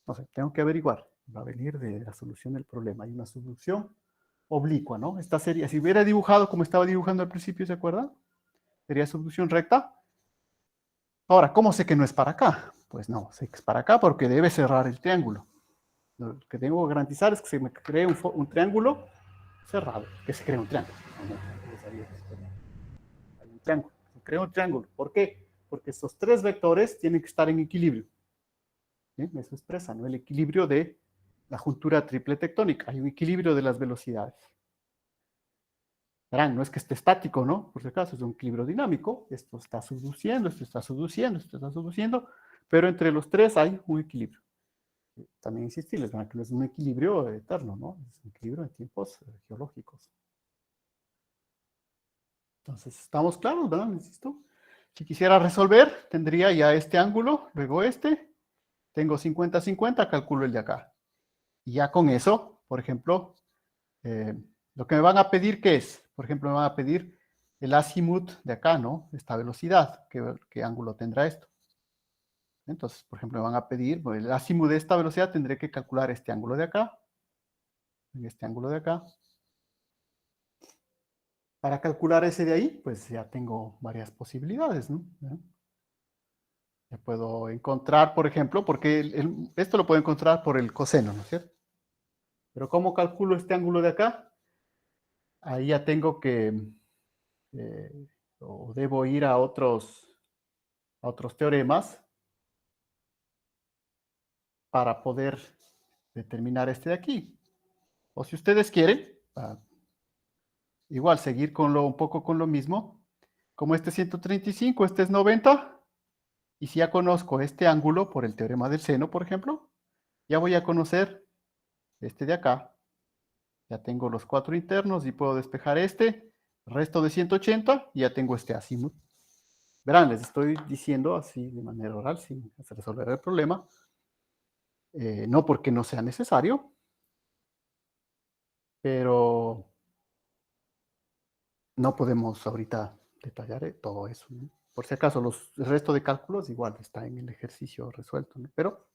no sé, tengo que averiguar. Va a venir de la solución del problema. Hay una solución oblicua, ¿no? Esta sería, si hubiera dibujado como estaba dibujando al principio, ¿se acuerdan? Sería subducción recta. Ahora, ¿cómo sé que no es para acá? Pues no, sé que es para acá porque debe cerrar el triángulo. Lo que tengo que garantizar es que se me cree un triángulo cerrado, que se cree un triángulo. Hay un triángulo, se crea un triángulo. ¿Por qué? Porque estos tres vectores tienen que estar en equilibrio. ¿Sí? Eso expresa, ¿no? El equilibrio de la juntura triple tectónica. Hay un equilibrio de las velocidades. Verán, no es que esté estático, ¿no? Por si acaso, es un equilibrio dinámico. Esto está subduciendo, esto está subduciendo, esto está subduciendo, pero entre los tres hay un equilibrio. También insistirles, ¿verdad? Que no es un equilibrio eterno, ¿no? Es un equilibrio en tiempos geológicos. Entonces, ¿estamos claros, verdad? Insisto. Si quisiera resolver, tendría ya este ángulo, luego este. Tengo 50-50, calculo el de acá. Y ya con eso, por ejemplo, lo que me van a pedir, ¿qué es? Por ejemplo, me van a pedir el azimut de acá, ¿no? Esta velocidad, ¿qué ángulo tendrá esto? Entonces, por ejemplo, me van a pedir, pues, el azimut de esta velocidad tendré que calcular este ángulo de acá, en este ángulo de acá. Para calcular ese de ahí, pues ya tengo varias posibilidades, ¿no? Ya puedo encontrar, por ejemplo, porque esto lo puedo encontrar por el coseno, ¿no es cierto? Pero ¿cómo calculo este ángulo de acá? Ahí ya tengo que, o debo ir a otros teoremas para poder determinar este de aquí. O si ustedes quieren, igual seguir un poco con lo mismo, como este es 135, este es 90, y si ya conozco este ángulo por el teorema del seno, por ejemplo, ya voy a conocer este de acá. Ya tengo los cuatro internos y puedo despejar este, resto de 180, y ya tengo este azimut. Verán, les estoy diciendo así de manera oral, sin resolver el problema, no porque no sea necesario, pero no podemos ahorita detallar todo eso, ¿no? Por si acaso, el resto de cálculos igual está en el ejercicio resuelto, ¿no? Pero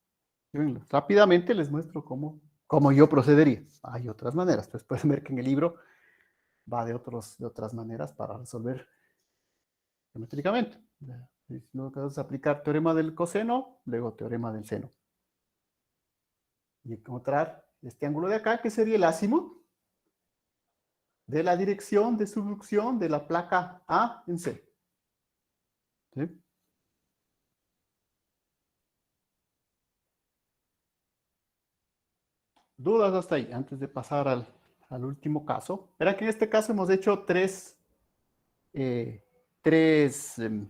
rápidamente les muestro cómo yo procedería. Hay otras maneras. Ustedes pueden ver que en el libro va de otras maneras para resolver geométricamente. Lo que es aplicar teorema del coseno, luego teorema del seno. Y encontrar este ángulo de acá, que sería el azimut de la dirección de subducción de la placa A en C. ¿Sí? ¿Dudas hasta ahí? Antes de pasar al último caso. Verán que en este caso hemos hecho eh, tres, em,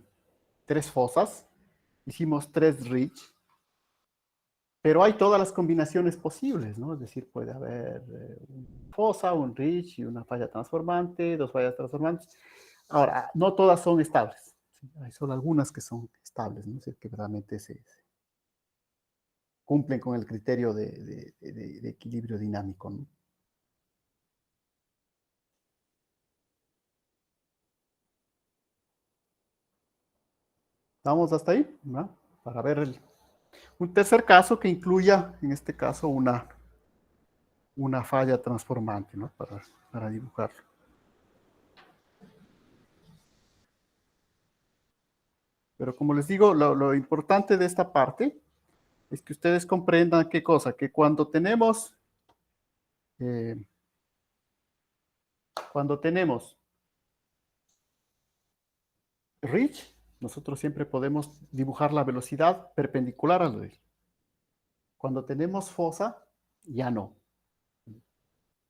tres fosas. Hicimos tres ridge. Pero hay todas las combinaciones posibles, ¿no? Es decir, puede haber una fosa, un ridge y una falla transformante, dos fallas transformantes. Ahora, no todas son estables. ¿Sí? Hay solo algunas que son estables, ¿no? Es decir, que realmente se cumplen con el criterio de equilibrio dinámico, ¿no? Vamos hasta ahí, ¿no? Para ver un tercer caso que incluya, en este caso, una falla transformante, ¿no? Para dibujarlo. Pero como les digo, lo importante de esta parte es que ustedes comprendan qué cosa, que eh, cuando tenemos reach, nosotros siempre podemos dibujar la velocidad perpendicular al reach. Cuando tenemos fosa, ya no.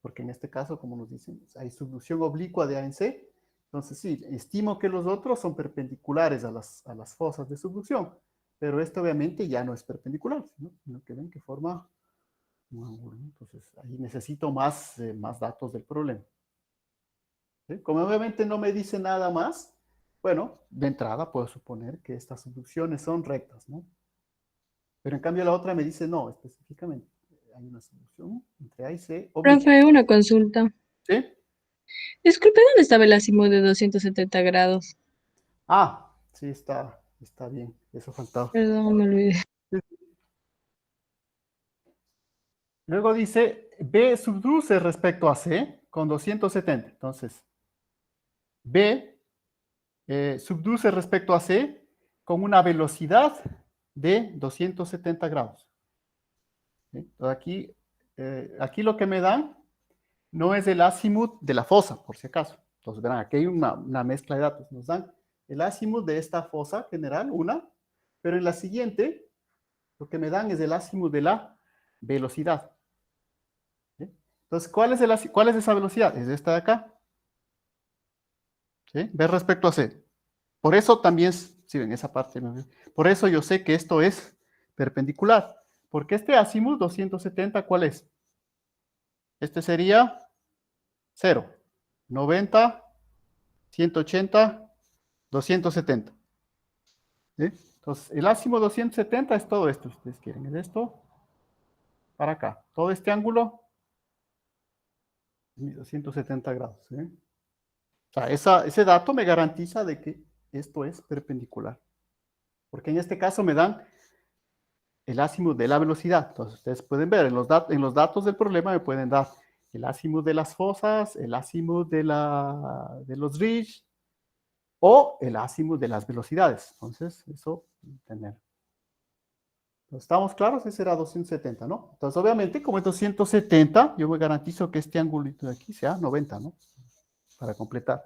Porque en este caso, como nos dicen, hay subducción oblicua de A en C. Entonces, sí, estimo que los otros son perpendiculares a las fosas de subducción. Pero esto obviamente ya no es perpendicular, sino que ven que forma un ángulo. Entonces, ahí necesito más datos del problema. ¿Sí? Como obviamente no me dice nada más, bueno, de entrada puedo suponer que estas soluciones son rectas, ¿no? Pero en cambio la otra me dice no, específicamente hay una solución entre A y C omite. Profe, una consulta. ¿Sí? Disculpe, ¿dónde estaba el azimut de 270 grados? Ah, sí, está bien, eso faltaba. Perdón, me olvidé. Luego dice B subduce respecto a C con 270. Entonces, B subduce respecto a C con una velocidad de 270 grados. ¿Sí? Entonces aquí lo que me dan no es el azimut de la fosa, por si acaso. Entonces, verán, aquí hay una mezcla de datos. Nos dan el azimut de esta fosa general, una, pero en la siguiente, lo que me dan es el azimut de la velocidad. ¿Sí? Entonces, ¿cuál es esa velocidad? Es esta de acá. ¿Sí? B respecto a C. Por eso también, si ven esa parte, por eso yo sé que esto es perpendicular. Porque este azimut 270, ¿cuál es? Este sería 0, 90, 180, 270. ¿Sí? Entonces, el azimut 270 es todo esto, si ustedes quieren. Es esto para acá. Todo este ángulo, 270 grados. ¿Sí? O sea, ese dato me garantiza de que esto es perpendicular. Porque en este caso me dan el azimut de la velocidad. Entonces, ustedes pueden ver en los datos del problema me pueden dar el azimut de las fosas, el azimut de los ridge o el azimut de las velocidades. Entonces, eso tener. ¿Estamos claros? Ese era 270, ¿no? Entonces, obviamente, como es 270, yo me garantizo que este ángulo de aquí sea 90, ¿no? Para completar.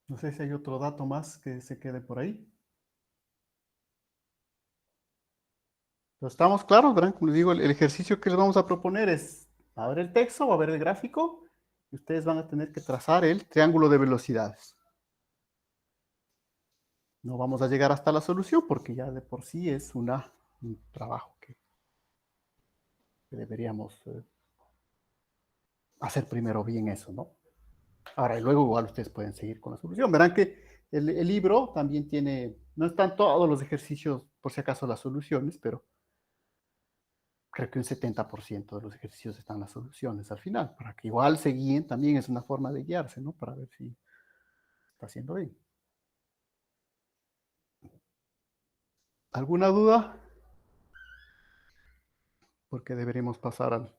No sé si hay otro dato más que se quede por ahí. Entonces, ¿estamos claros, verdad? Como les digo, el ejercicio que les vamos a proponer es, va a ver el texto, va a ver el gráfico, y ustedes van a tener que trazar el triángulo de velocidades. No vamos a llegar hasta la solución porque ya de por sí es un trabajo que deberíamos hacer primero bien eso, ¿no? Ahora, y luego igual ustedes pueden seguir con la solución. Verán que el libro también tiene, no están todos los ejercicios, por si acaso las soluciones, pero creo que un 70% de los ejercicios están las soluciones al final, para que igual se guíen, también es una forma de guiarse, ¿no? Para ver si está haciendo bien. ¿Alguna duda? Porque deberemos pasar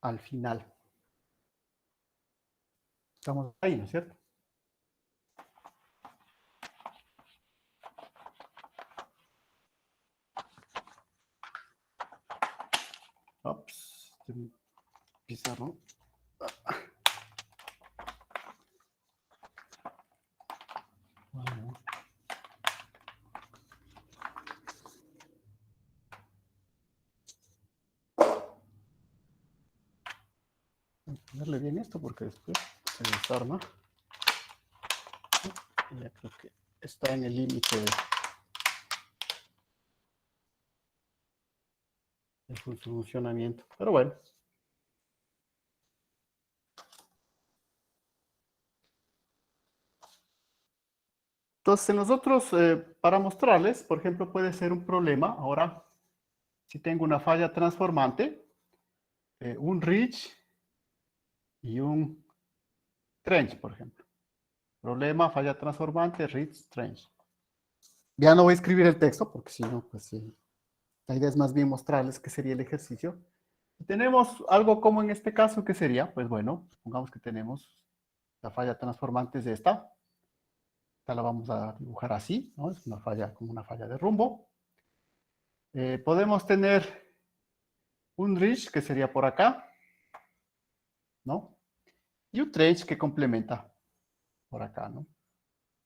al final. Estamos ahí, ¿no es cierto? Ups, pizarro. Bueno. Voy a ponerle bien esto porque después se desarma. Ya creo que está en el límite del funcionamiento. Pero bueno. Entonces, en los otros, para mostrarles, por ejemplo, puede ser un problema. Ahora, si tengo una falla transformante, un ridge y un trench, por ejemplo. Problema, falla transformante, ridge, trench. Ya no voy a escribir el texto porque si no, pues sí. La idea es más bien mostrarles qué sería el ejercicio. Y tenemos algo como en este caso, ¿qué sería? Pues bueno, supongamos que tenemos la falla transformante es esta. Esta la vamos a dibujar así, ¿no? Es una falla como una falla de rumbo. Podemos tener un ridge que sería por acá, ¿no? Y un trench que complementa por acá, ¿no?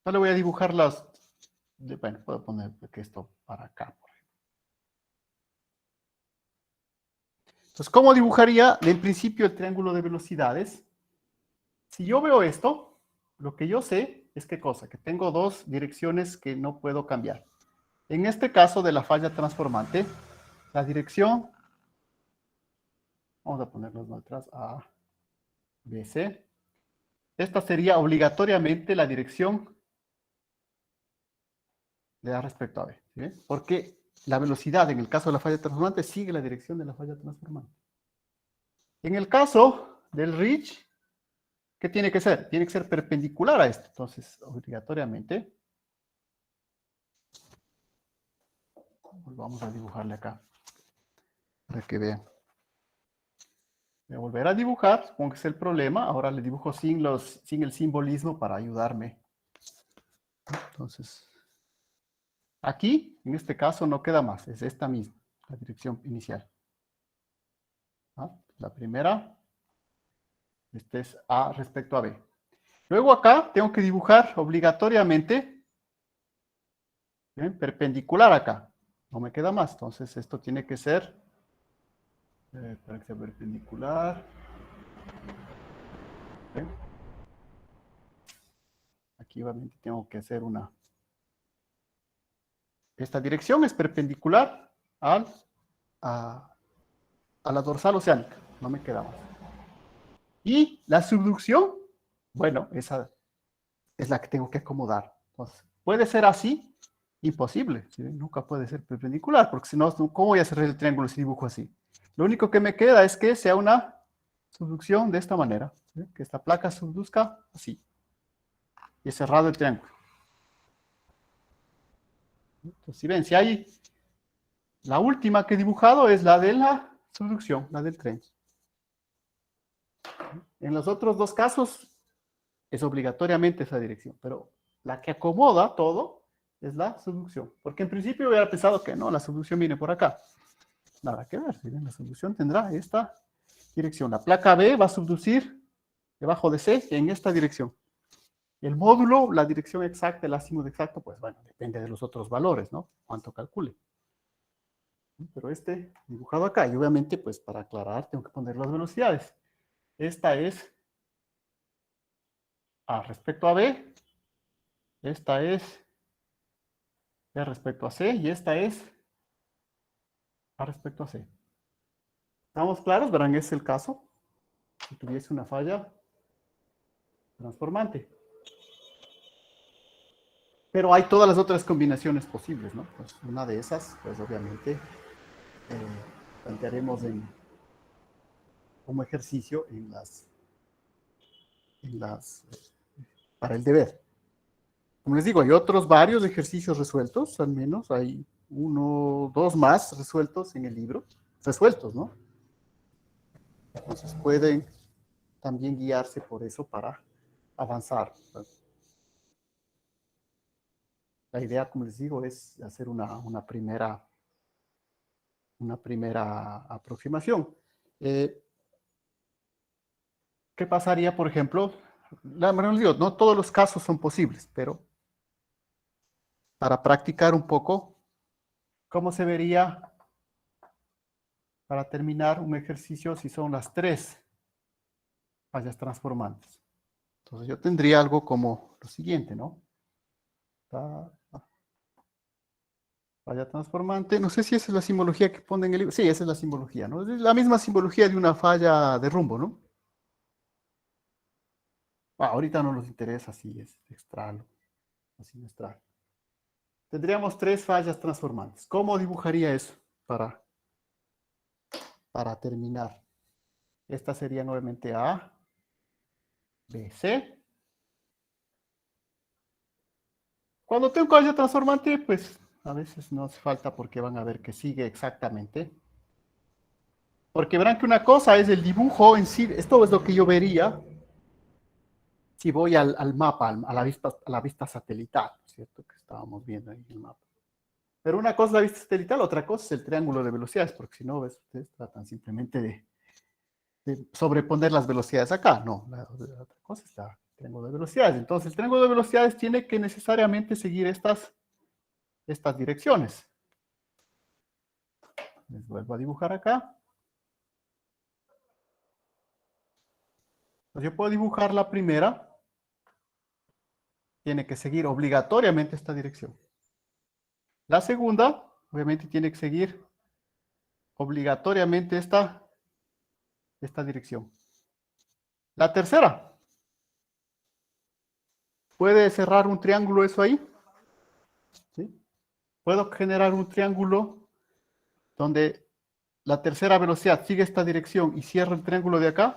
No le voy a dibujar bueno, puedo poner que esto para acá, por ejemplo. Entonces, ¿cómo dibujaría en principio el triángulo de velocidades? Si yo veo esto, lo que yo sé es qué cosa, que tengo dos direcciones que no puedo cambiar. En este caso de la falla transformante, la dirección Vamos a ponerlos atrás. A, B, C. Esta sería obligatoriamente la dirección de A respecto a B. ¿Sí? Porque la velocidad en el caso de la falla transformante sigue la dirección de la falla transformante. En el caso del Ridge, ¿qué tiene que ser? Tiene que ser perpendicular a esto. Entonces, obligatoriamente, vamos a dibujarle acá para que vean. Voy a volver a dibujar, supongo que es el problema. Ahora le dibujo sin el simbolismo para ayudarme. Entonces, aquí, en este caso, no queda más. Es esta misma, la dirección inicial. ¿Ah? La primera, este es A respecto a B. Luego acá tengo que dibujar obligatoriamente, ¿bien?, perpendicular acá. No me queda más. Entonces, esto tiene que ser para que sea perpendicular. ¿Bien? Aquí obviamente tengo que hacer una. Esta dirección es perpendicular a la dorsal oceánica. No me queda más. Y la subducción, bueno, esa es la que tengo que acomodar. Entonces, puede ser así, imposible. ¿Sí? Nunca puede ser perpendicular, porque si no, ¿cómo voy a cerrar el triángulo si dibujo así? Lo único que me queda es que sea una subducción de esta manera. ¿Sí? Que esta placa subduzca así. Y he cerrado el triángulo. Entonces, si ven, si hay la última que he dibujado es la de la subducción, la del tren. En los otros dos casos es obligatoriamente esa dirección, pero la que acomoda todo es la subducción. Porque en principio hubiera pensado que no, la subducción viene por acá. Nada que ver, ¿sí? La subducción tendrá esta dirección. La placa B va a subducir debajo de C en esta dirección. El módulo, la dirección exacta, el azimut exacto, pues bueno, depende de los otros valores, ¿no? Cuánto calcule. Pero este dibujado acá, y obviamente, pues para aclarar, tengo que poner las velocidades. Esta es A respecto a B, esta es B respecto a C, y esta es A respecto a C. ¿Estamos claros? Verán, es el caso. Si tuviese una falla transformante. Pero hay todas las otras combinaciones posibles, ¿no? Pues una de esas, pues obviamente, plantearemos como ejercicio para el deber. Como les digo, hay otros varios ejercicios resueltos, al menos hay uno, dos más resueltos en el libro, resueltos, ¿no? Entonces pueden también guiarse por eso para avanzar. La idea, como les digo, es hacer una primera aproximación. ¿Qué pasaría, por ejemplo? No todos los casos son posibles, pero para practicar un poco, ¿cómo se vería para terminar un ejercicio si son las tres fallas transformantes? Entonces yo tendría algo como lo siguiente, ¿no? Falla transformante, no sé si esa es la simbología que pone en el libro. Sí, esa es la simbología, ¿no? Es la misma simbología de una falla de rumbo, ¿no? Ahorita no nos interesa si es extral o sinestral. Tendríamos tres fallas transformantes. ¿Cómo dibujaría eso para terminar? Esta sería nuevamente A, B, C. Cuando tengo falla transformante, pues a veces no hace falta porque van a ver que sigue exactamente. Porque verán que una cosa es el dibujo en sí. Esto es lo que yo vería si voy al mapa, a la vista satelital, ¿cierto? Que estábamos viendo ahí en el mapa. Pero una cosa es la vista satelital, otra cosa es el triángulo de velocidades, porque si no, ¿ves? Ustedes tratan simplemente de sobreponer las velocidades acá. No, la otra cosa es el triángulo de velocidades. Entonces, el triángulo de velocidades tiene que necesariamente seguir estas direcciones. Les vuelvo a dibujar acá. Entonces, yo puedo dibujar la primera. Tiene que seguir obligatoriamente esta dirección. La segunda, obviamente, tiene que seguir obligatoriamente esta esta dirección. La tercera. ¿Puede cerrar un triángulo eso ahí? ¿Sí? Puedo generar un triángulo donde la tercera velocidad sigue esta dirección y cierro el triángulo de acá.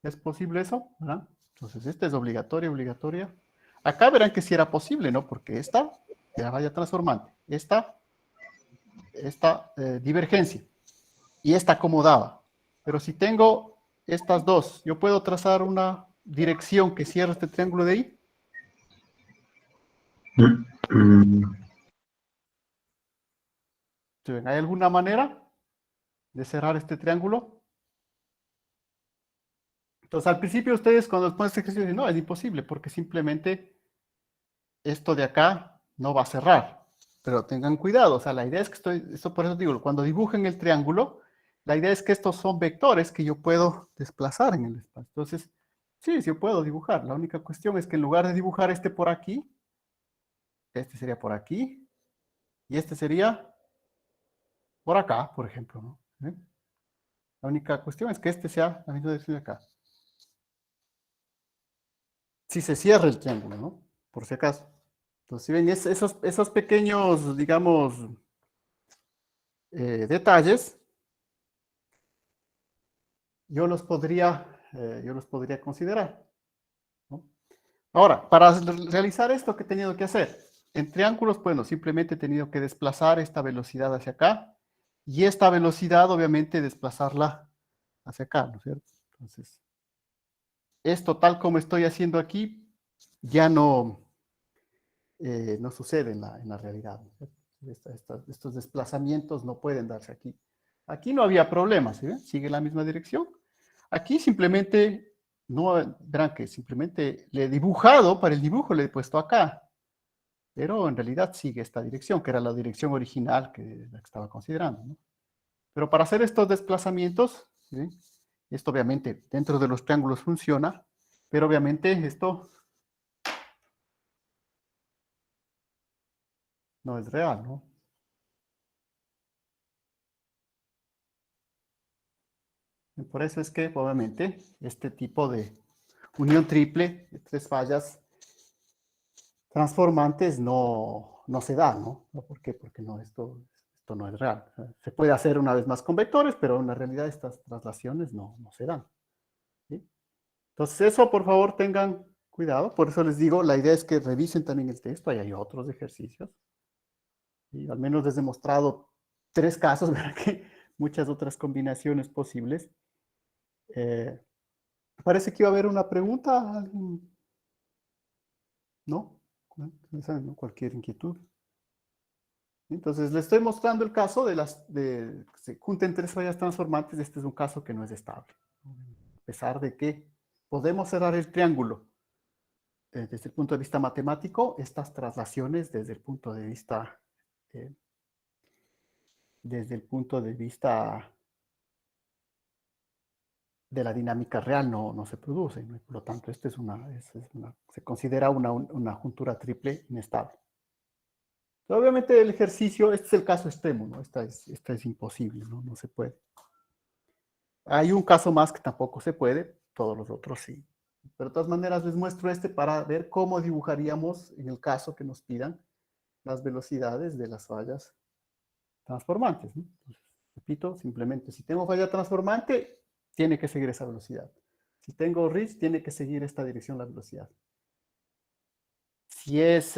¿Es posible eso? ¿Verdad? Entonces, esta es obligatoria. Acá verán que sí era posible, ¿no? Porque esta era valla transformante. Esta divergencia. Y esta acomodaba. Pero si tengo estas dos, ¿yo puedo trazar una dirección que cierre este triángulo de ahí? ¿Hay alguna manera de cerrar este triángulo? Entonces, al principio ustedes cuando ponen este ejercicio dicen, no, es imposible, porque simplemente esto de acá no va a cerrar. Pero tengan cuidado, o sea, la idea es que esto por eso digo, cuando dibujen el triángulo, la idea es que estos son vectores que yo puedo desplazar en el espacio. Entonces, sí, yo puedo dibujar. La única cuestión es que en lugar de dibujar este por aquí, este sería por aquí, y este sería por acá, por ejemplo, ¿no? ¿Eh? La única cuestión es que este sea la misma dirección de acá. Si se cierra el triángulo, ¿no? Por si acaso. Entonces, si ven, esos pequeños, digamos, detalles, yo los podría considerar, ¿no? Ahora, para realizar esto, ¿qué he tenido que hacer? En triángulos, bueno, simplemente he tenido que desplazar esta velocidad hacia acá y esta velocidad, obviamente, desplazarla hacia acá, ¿no es cierto? Entonces, esto tal como estoy haciendo aquí, ya no sucede en la realidad, ¿no? Estos desplazamientos no pueden darse aquí. Aquí no había problema, ¿sí ven? Sigue la misma dirección. Aquí simplemente, no, verán que simplemente le he dibujado, para el dibujo le he puesto acá, pero en realidad sigue esta dirección, que era la dirección original la que estaba considerando, ¿no? Pero para hacer estos desplazamientos, ¿sí? Esto obviamente dentro de los triángulos funciona, pero obviamente esto no es real, ¿no? Y por eso es que obviamente este tipo de unión triple de tres fallas transformantes no se da, ¿no? ¿Por qué? Porque no, esto no es real. Se puede hacer una vez más con vectores, pero en la realidad estas traslaciones no se dan, ¿sí? Entonces eso, por favor, tengan cuidado. Por eso les digo, la idea es que revisen también el texto. Ahí hay otros ejercicios. Y al menos les he mostrado 3 casos, ¿verdad? Que muchas otras combinaciones posibles. Parece que iba a haber una pregunta. ¿Alguien? ¿No? ¿No? Cualquier inquietud. Entonces, les estoy mostrando el caso de que se junten 3 fallas transformantes. Este es un caso que no es estable. A pesar de que podemos cerrar el triángulo desde el punto de vista matemático, estas traslaciones desde el punto de vista de la dinámica real no se producen, ¿no? Por lo tanto, se considera una juntura triple inestable. Pero obviamente el ejercicio, este es el caso extremo, ¿no? Esta es imposible, no se puede. Hay un caso más que tampoco se puede, todos los otros sí. Pero de todas maneras les muestro este para ver cómo dibujaríamos en el caso que nos pidan las velocidades de las fallas transformantes, ¿no? Entonces, repito, simplemente si tengo falla transformante, tiene que seguir esa velocidad. Si tengo RIS, tiene que seguir esta dirección la velocidad. Si es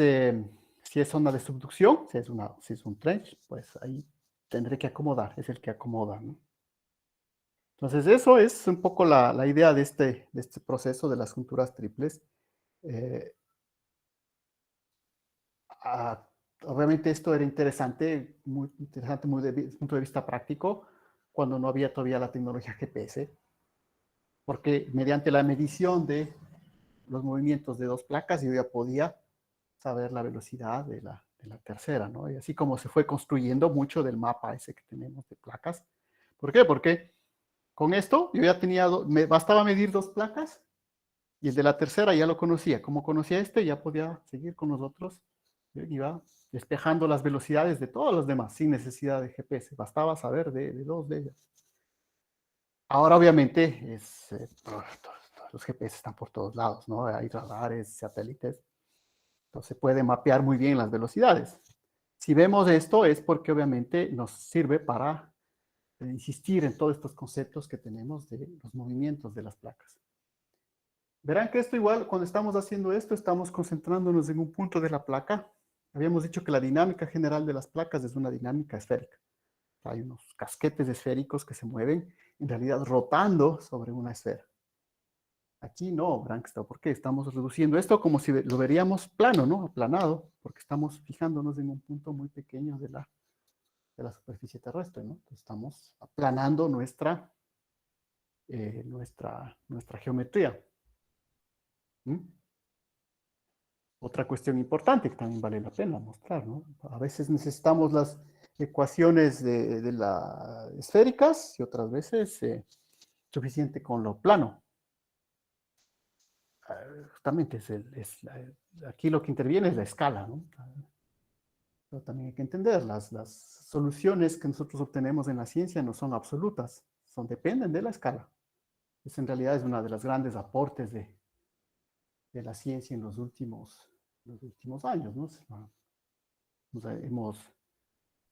zona de subducción, si es un trench, pues ahí tendré que acomodar, es el que acomoda, ¿no? Entonces eso es un poco la idea de este proceso de las junturas triples. Obviamente esto era interesante, muy interesante desde el punto de vista práctico, cuando no había todavía la tecnología GPS, porque mediante la medición de los movimientos de 2 placas yo ya podía saber la velocidad de la tercera, ¿no? Y así como se fue construyendo mucho del mapa ese que tenemos de placas. ¿Por qué? Porque con esto yo ya tenía, me bastaba medir 2 placas y el de la tercera ya lo conocía. Como conocía este, ya podía seguir con los otros Bien, iba despejando las velocidades de todos los demás sin necesidad de GPS. Bastaba saber de dos de ellas. Ahora, obviamente, los GPS están por todos lados, ¿no? Hay radares, satélites. Entonces, se puede mapear muy bien las velocidades. Si vemos esto, es porque obviamente nos sirve para insistir en todos estos conceptos que tenemos de los movimientos de las placas. Verán que esto igual, cuando estamos haciendo esto, estamos concentrándonos en un punto de la placa. Habíamos dicho que la dinámica general de las placas es una dinámica esférica. Hay unos casquetes esféricos que se mueven, en realidad rotando sobre una esfera. Aquí no, verán que está, ¿por qué? Estamos reduciendo esto como si lo veríamos plano, ¿no? Aplanado, porque estamos fijándonos en un punto muy pequeño de la superficie terrestre, ¿no? Entonces estamos aplanando nuestra geometría. ¿Mm? Otra cuestión importante que también vale la pena mostrar, ¿no? A veces necesitamos las ecuaciones de las esféricas y otras veces suficiente con lo plano. Justamente aquí lo que interviene es la escala, ¿no? Pero también hay que entender, las soluciones que nosotros obtenemos en la ciencia no son absolutas, dependen de la escala. Eso en realidad es uno de los grandes aportes de la ciencia en los últimos años, ¿no?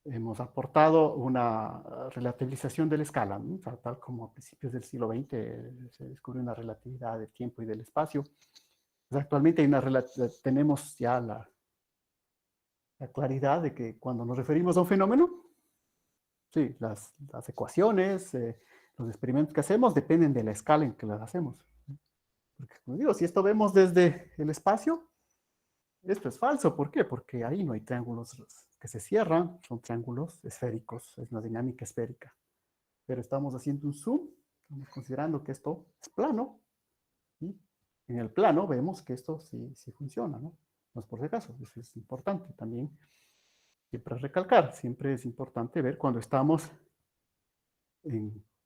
Hemos aportado una relativización de la escala, ¿no? Tal como a principios del siglo XX se descubrió una relatividad del tiempo y del espacio. Pues actualmente tenemos ya la claridad de que cuando nos referimos a un fenómeno, sí, las ecuaciones, los experimentos que hacemos dependen de la escala en que las hacemos. Porque, como digo, si esto vemos desde el espacio, esto es falso. ¿Por qué? Porque ahí no hay triángulos que se cierran, son triángulos esféricos, es una dinámica esférica. Pero estamos haciendo un zoom, estamos considerando que esto es plano, y en el plano vemos que esto sí funciona, ¿no? No es por si acaso, eso es importante también. Siempre recalcar, siempre es importante ver cuando estamos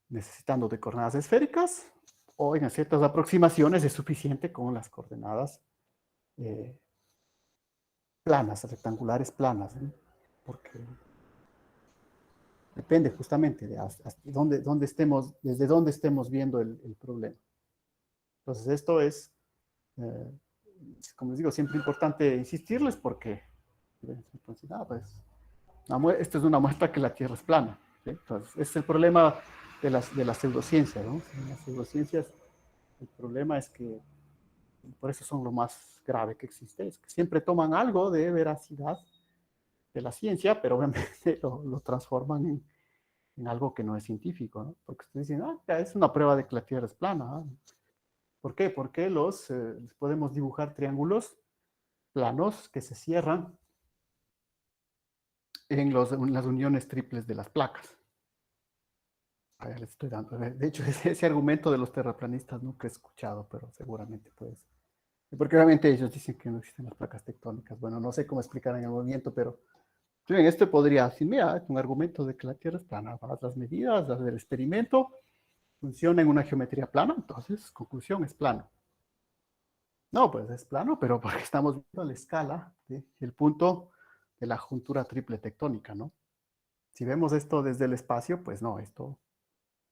necesitando de coordenadas esféricas o en ciertas aproximaciones es suficiente con las coordenadas planas, rectangulares planas, ¿no? Porque depende justamente de desde dónde estemos viendo el problema. Entonces esto es, como les digo, siempre importante insistirles porque, entonces, esto es una muestra que la Tierra es plana, ¿sí? Entonces, ese es el problema de las pseudociencias, ¿no? En las pseudociencias, el problema es que, por eso son lo más grave que existe, es que siempre toman algo de veracidad de la ciencia, pero obviamente lo transforman en algo que no es científico, ¿no? Porque ustedes dicen, es una prueba de que la Tierra es plana, ¿no? ¿Por qué? Porque podemos dibujar triángulos planos que se cierran en las uniones triples de las placas. Ahí les estoy dando. De hecho, ese argumento de los terraplanistas nunca he escuchado, pero seguramente puede ser. Porque obviamente ellos dicen que no existen las placas tectónicas. Bueno, no sé cómo explicar en el movimiento, pero en este podría decir, mira, es un argumento de que la Tierra es plana. Para las medidas, las del experimento, funciona en una geometría plana, entonces, conclusión, es plano. No, pues es plano, pero porque estamos viendo la escala del punto de la juntura triple tectónica, ¿no? Si vemos esto desde el espacio, pues no, esto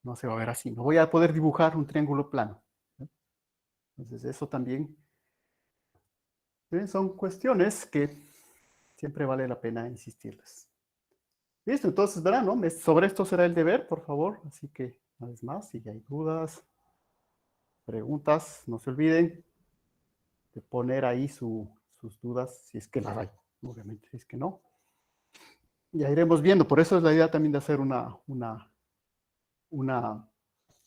no se va a ver así. No voy a poder dibujar un triángulo plano, ¿no? Entonces, eso también son cuestiones que siempre vale la pena insistirles. Listo, entonces verán, ¿no? Sobre esto será el deber, por favor. Así que, una vez más, si hay dudas, preguntas, no se olviden de poner ahí sus dudas, si es que las hay. Obviamente, si es que no, ya iremos viendo. Por eso es la idea también de hacer una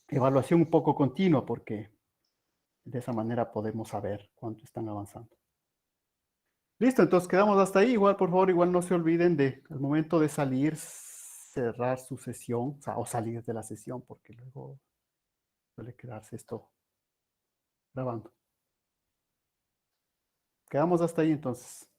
evaluación un poco continua, porque de esa manera podemos saber cuánto están avanzando. Listo, entonces quedamos hasta ahí. Igual, por favor, igual no se olviden de, al momento de salir, cerrar su sesión, o salir de la sesión, porque luego suele quedarse esto grabando. Quedamos hasta ahí, entonces.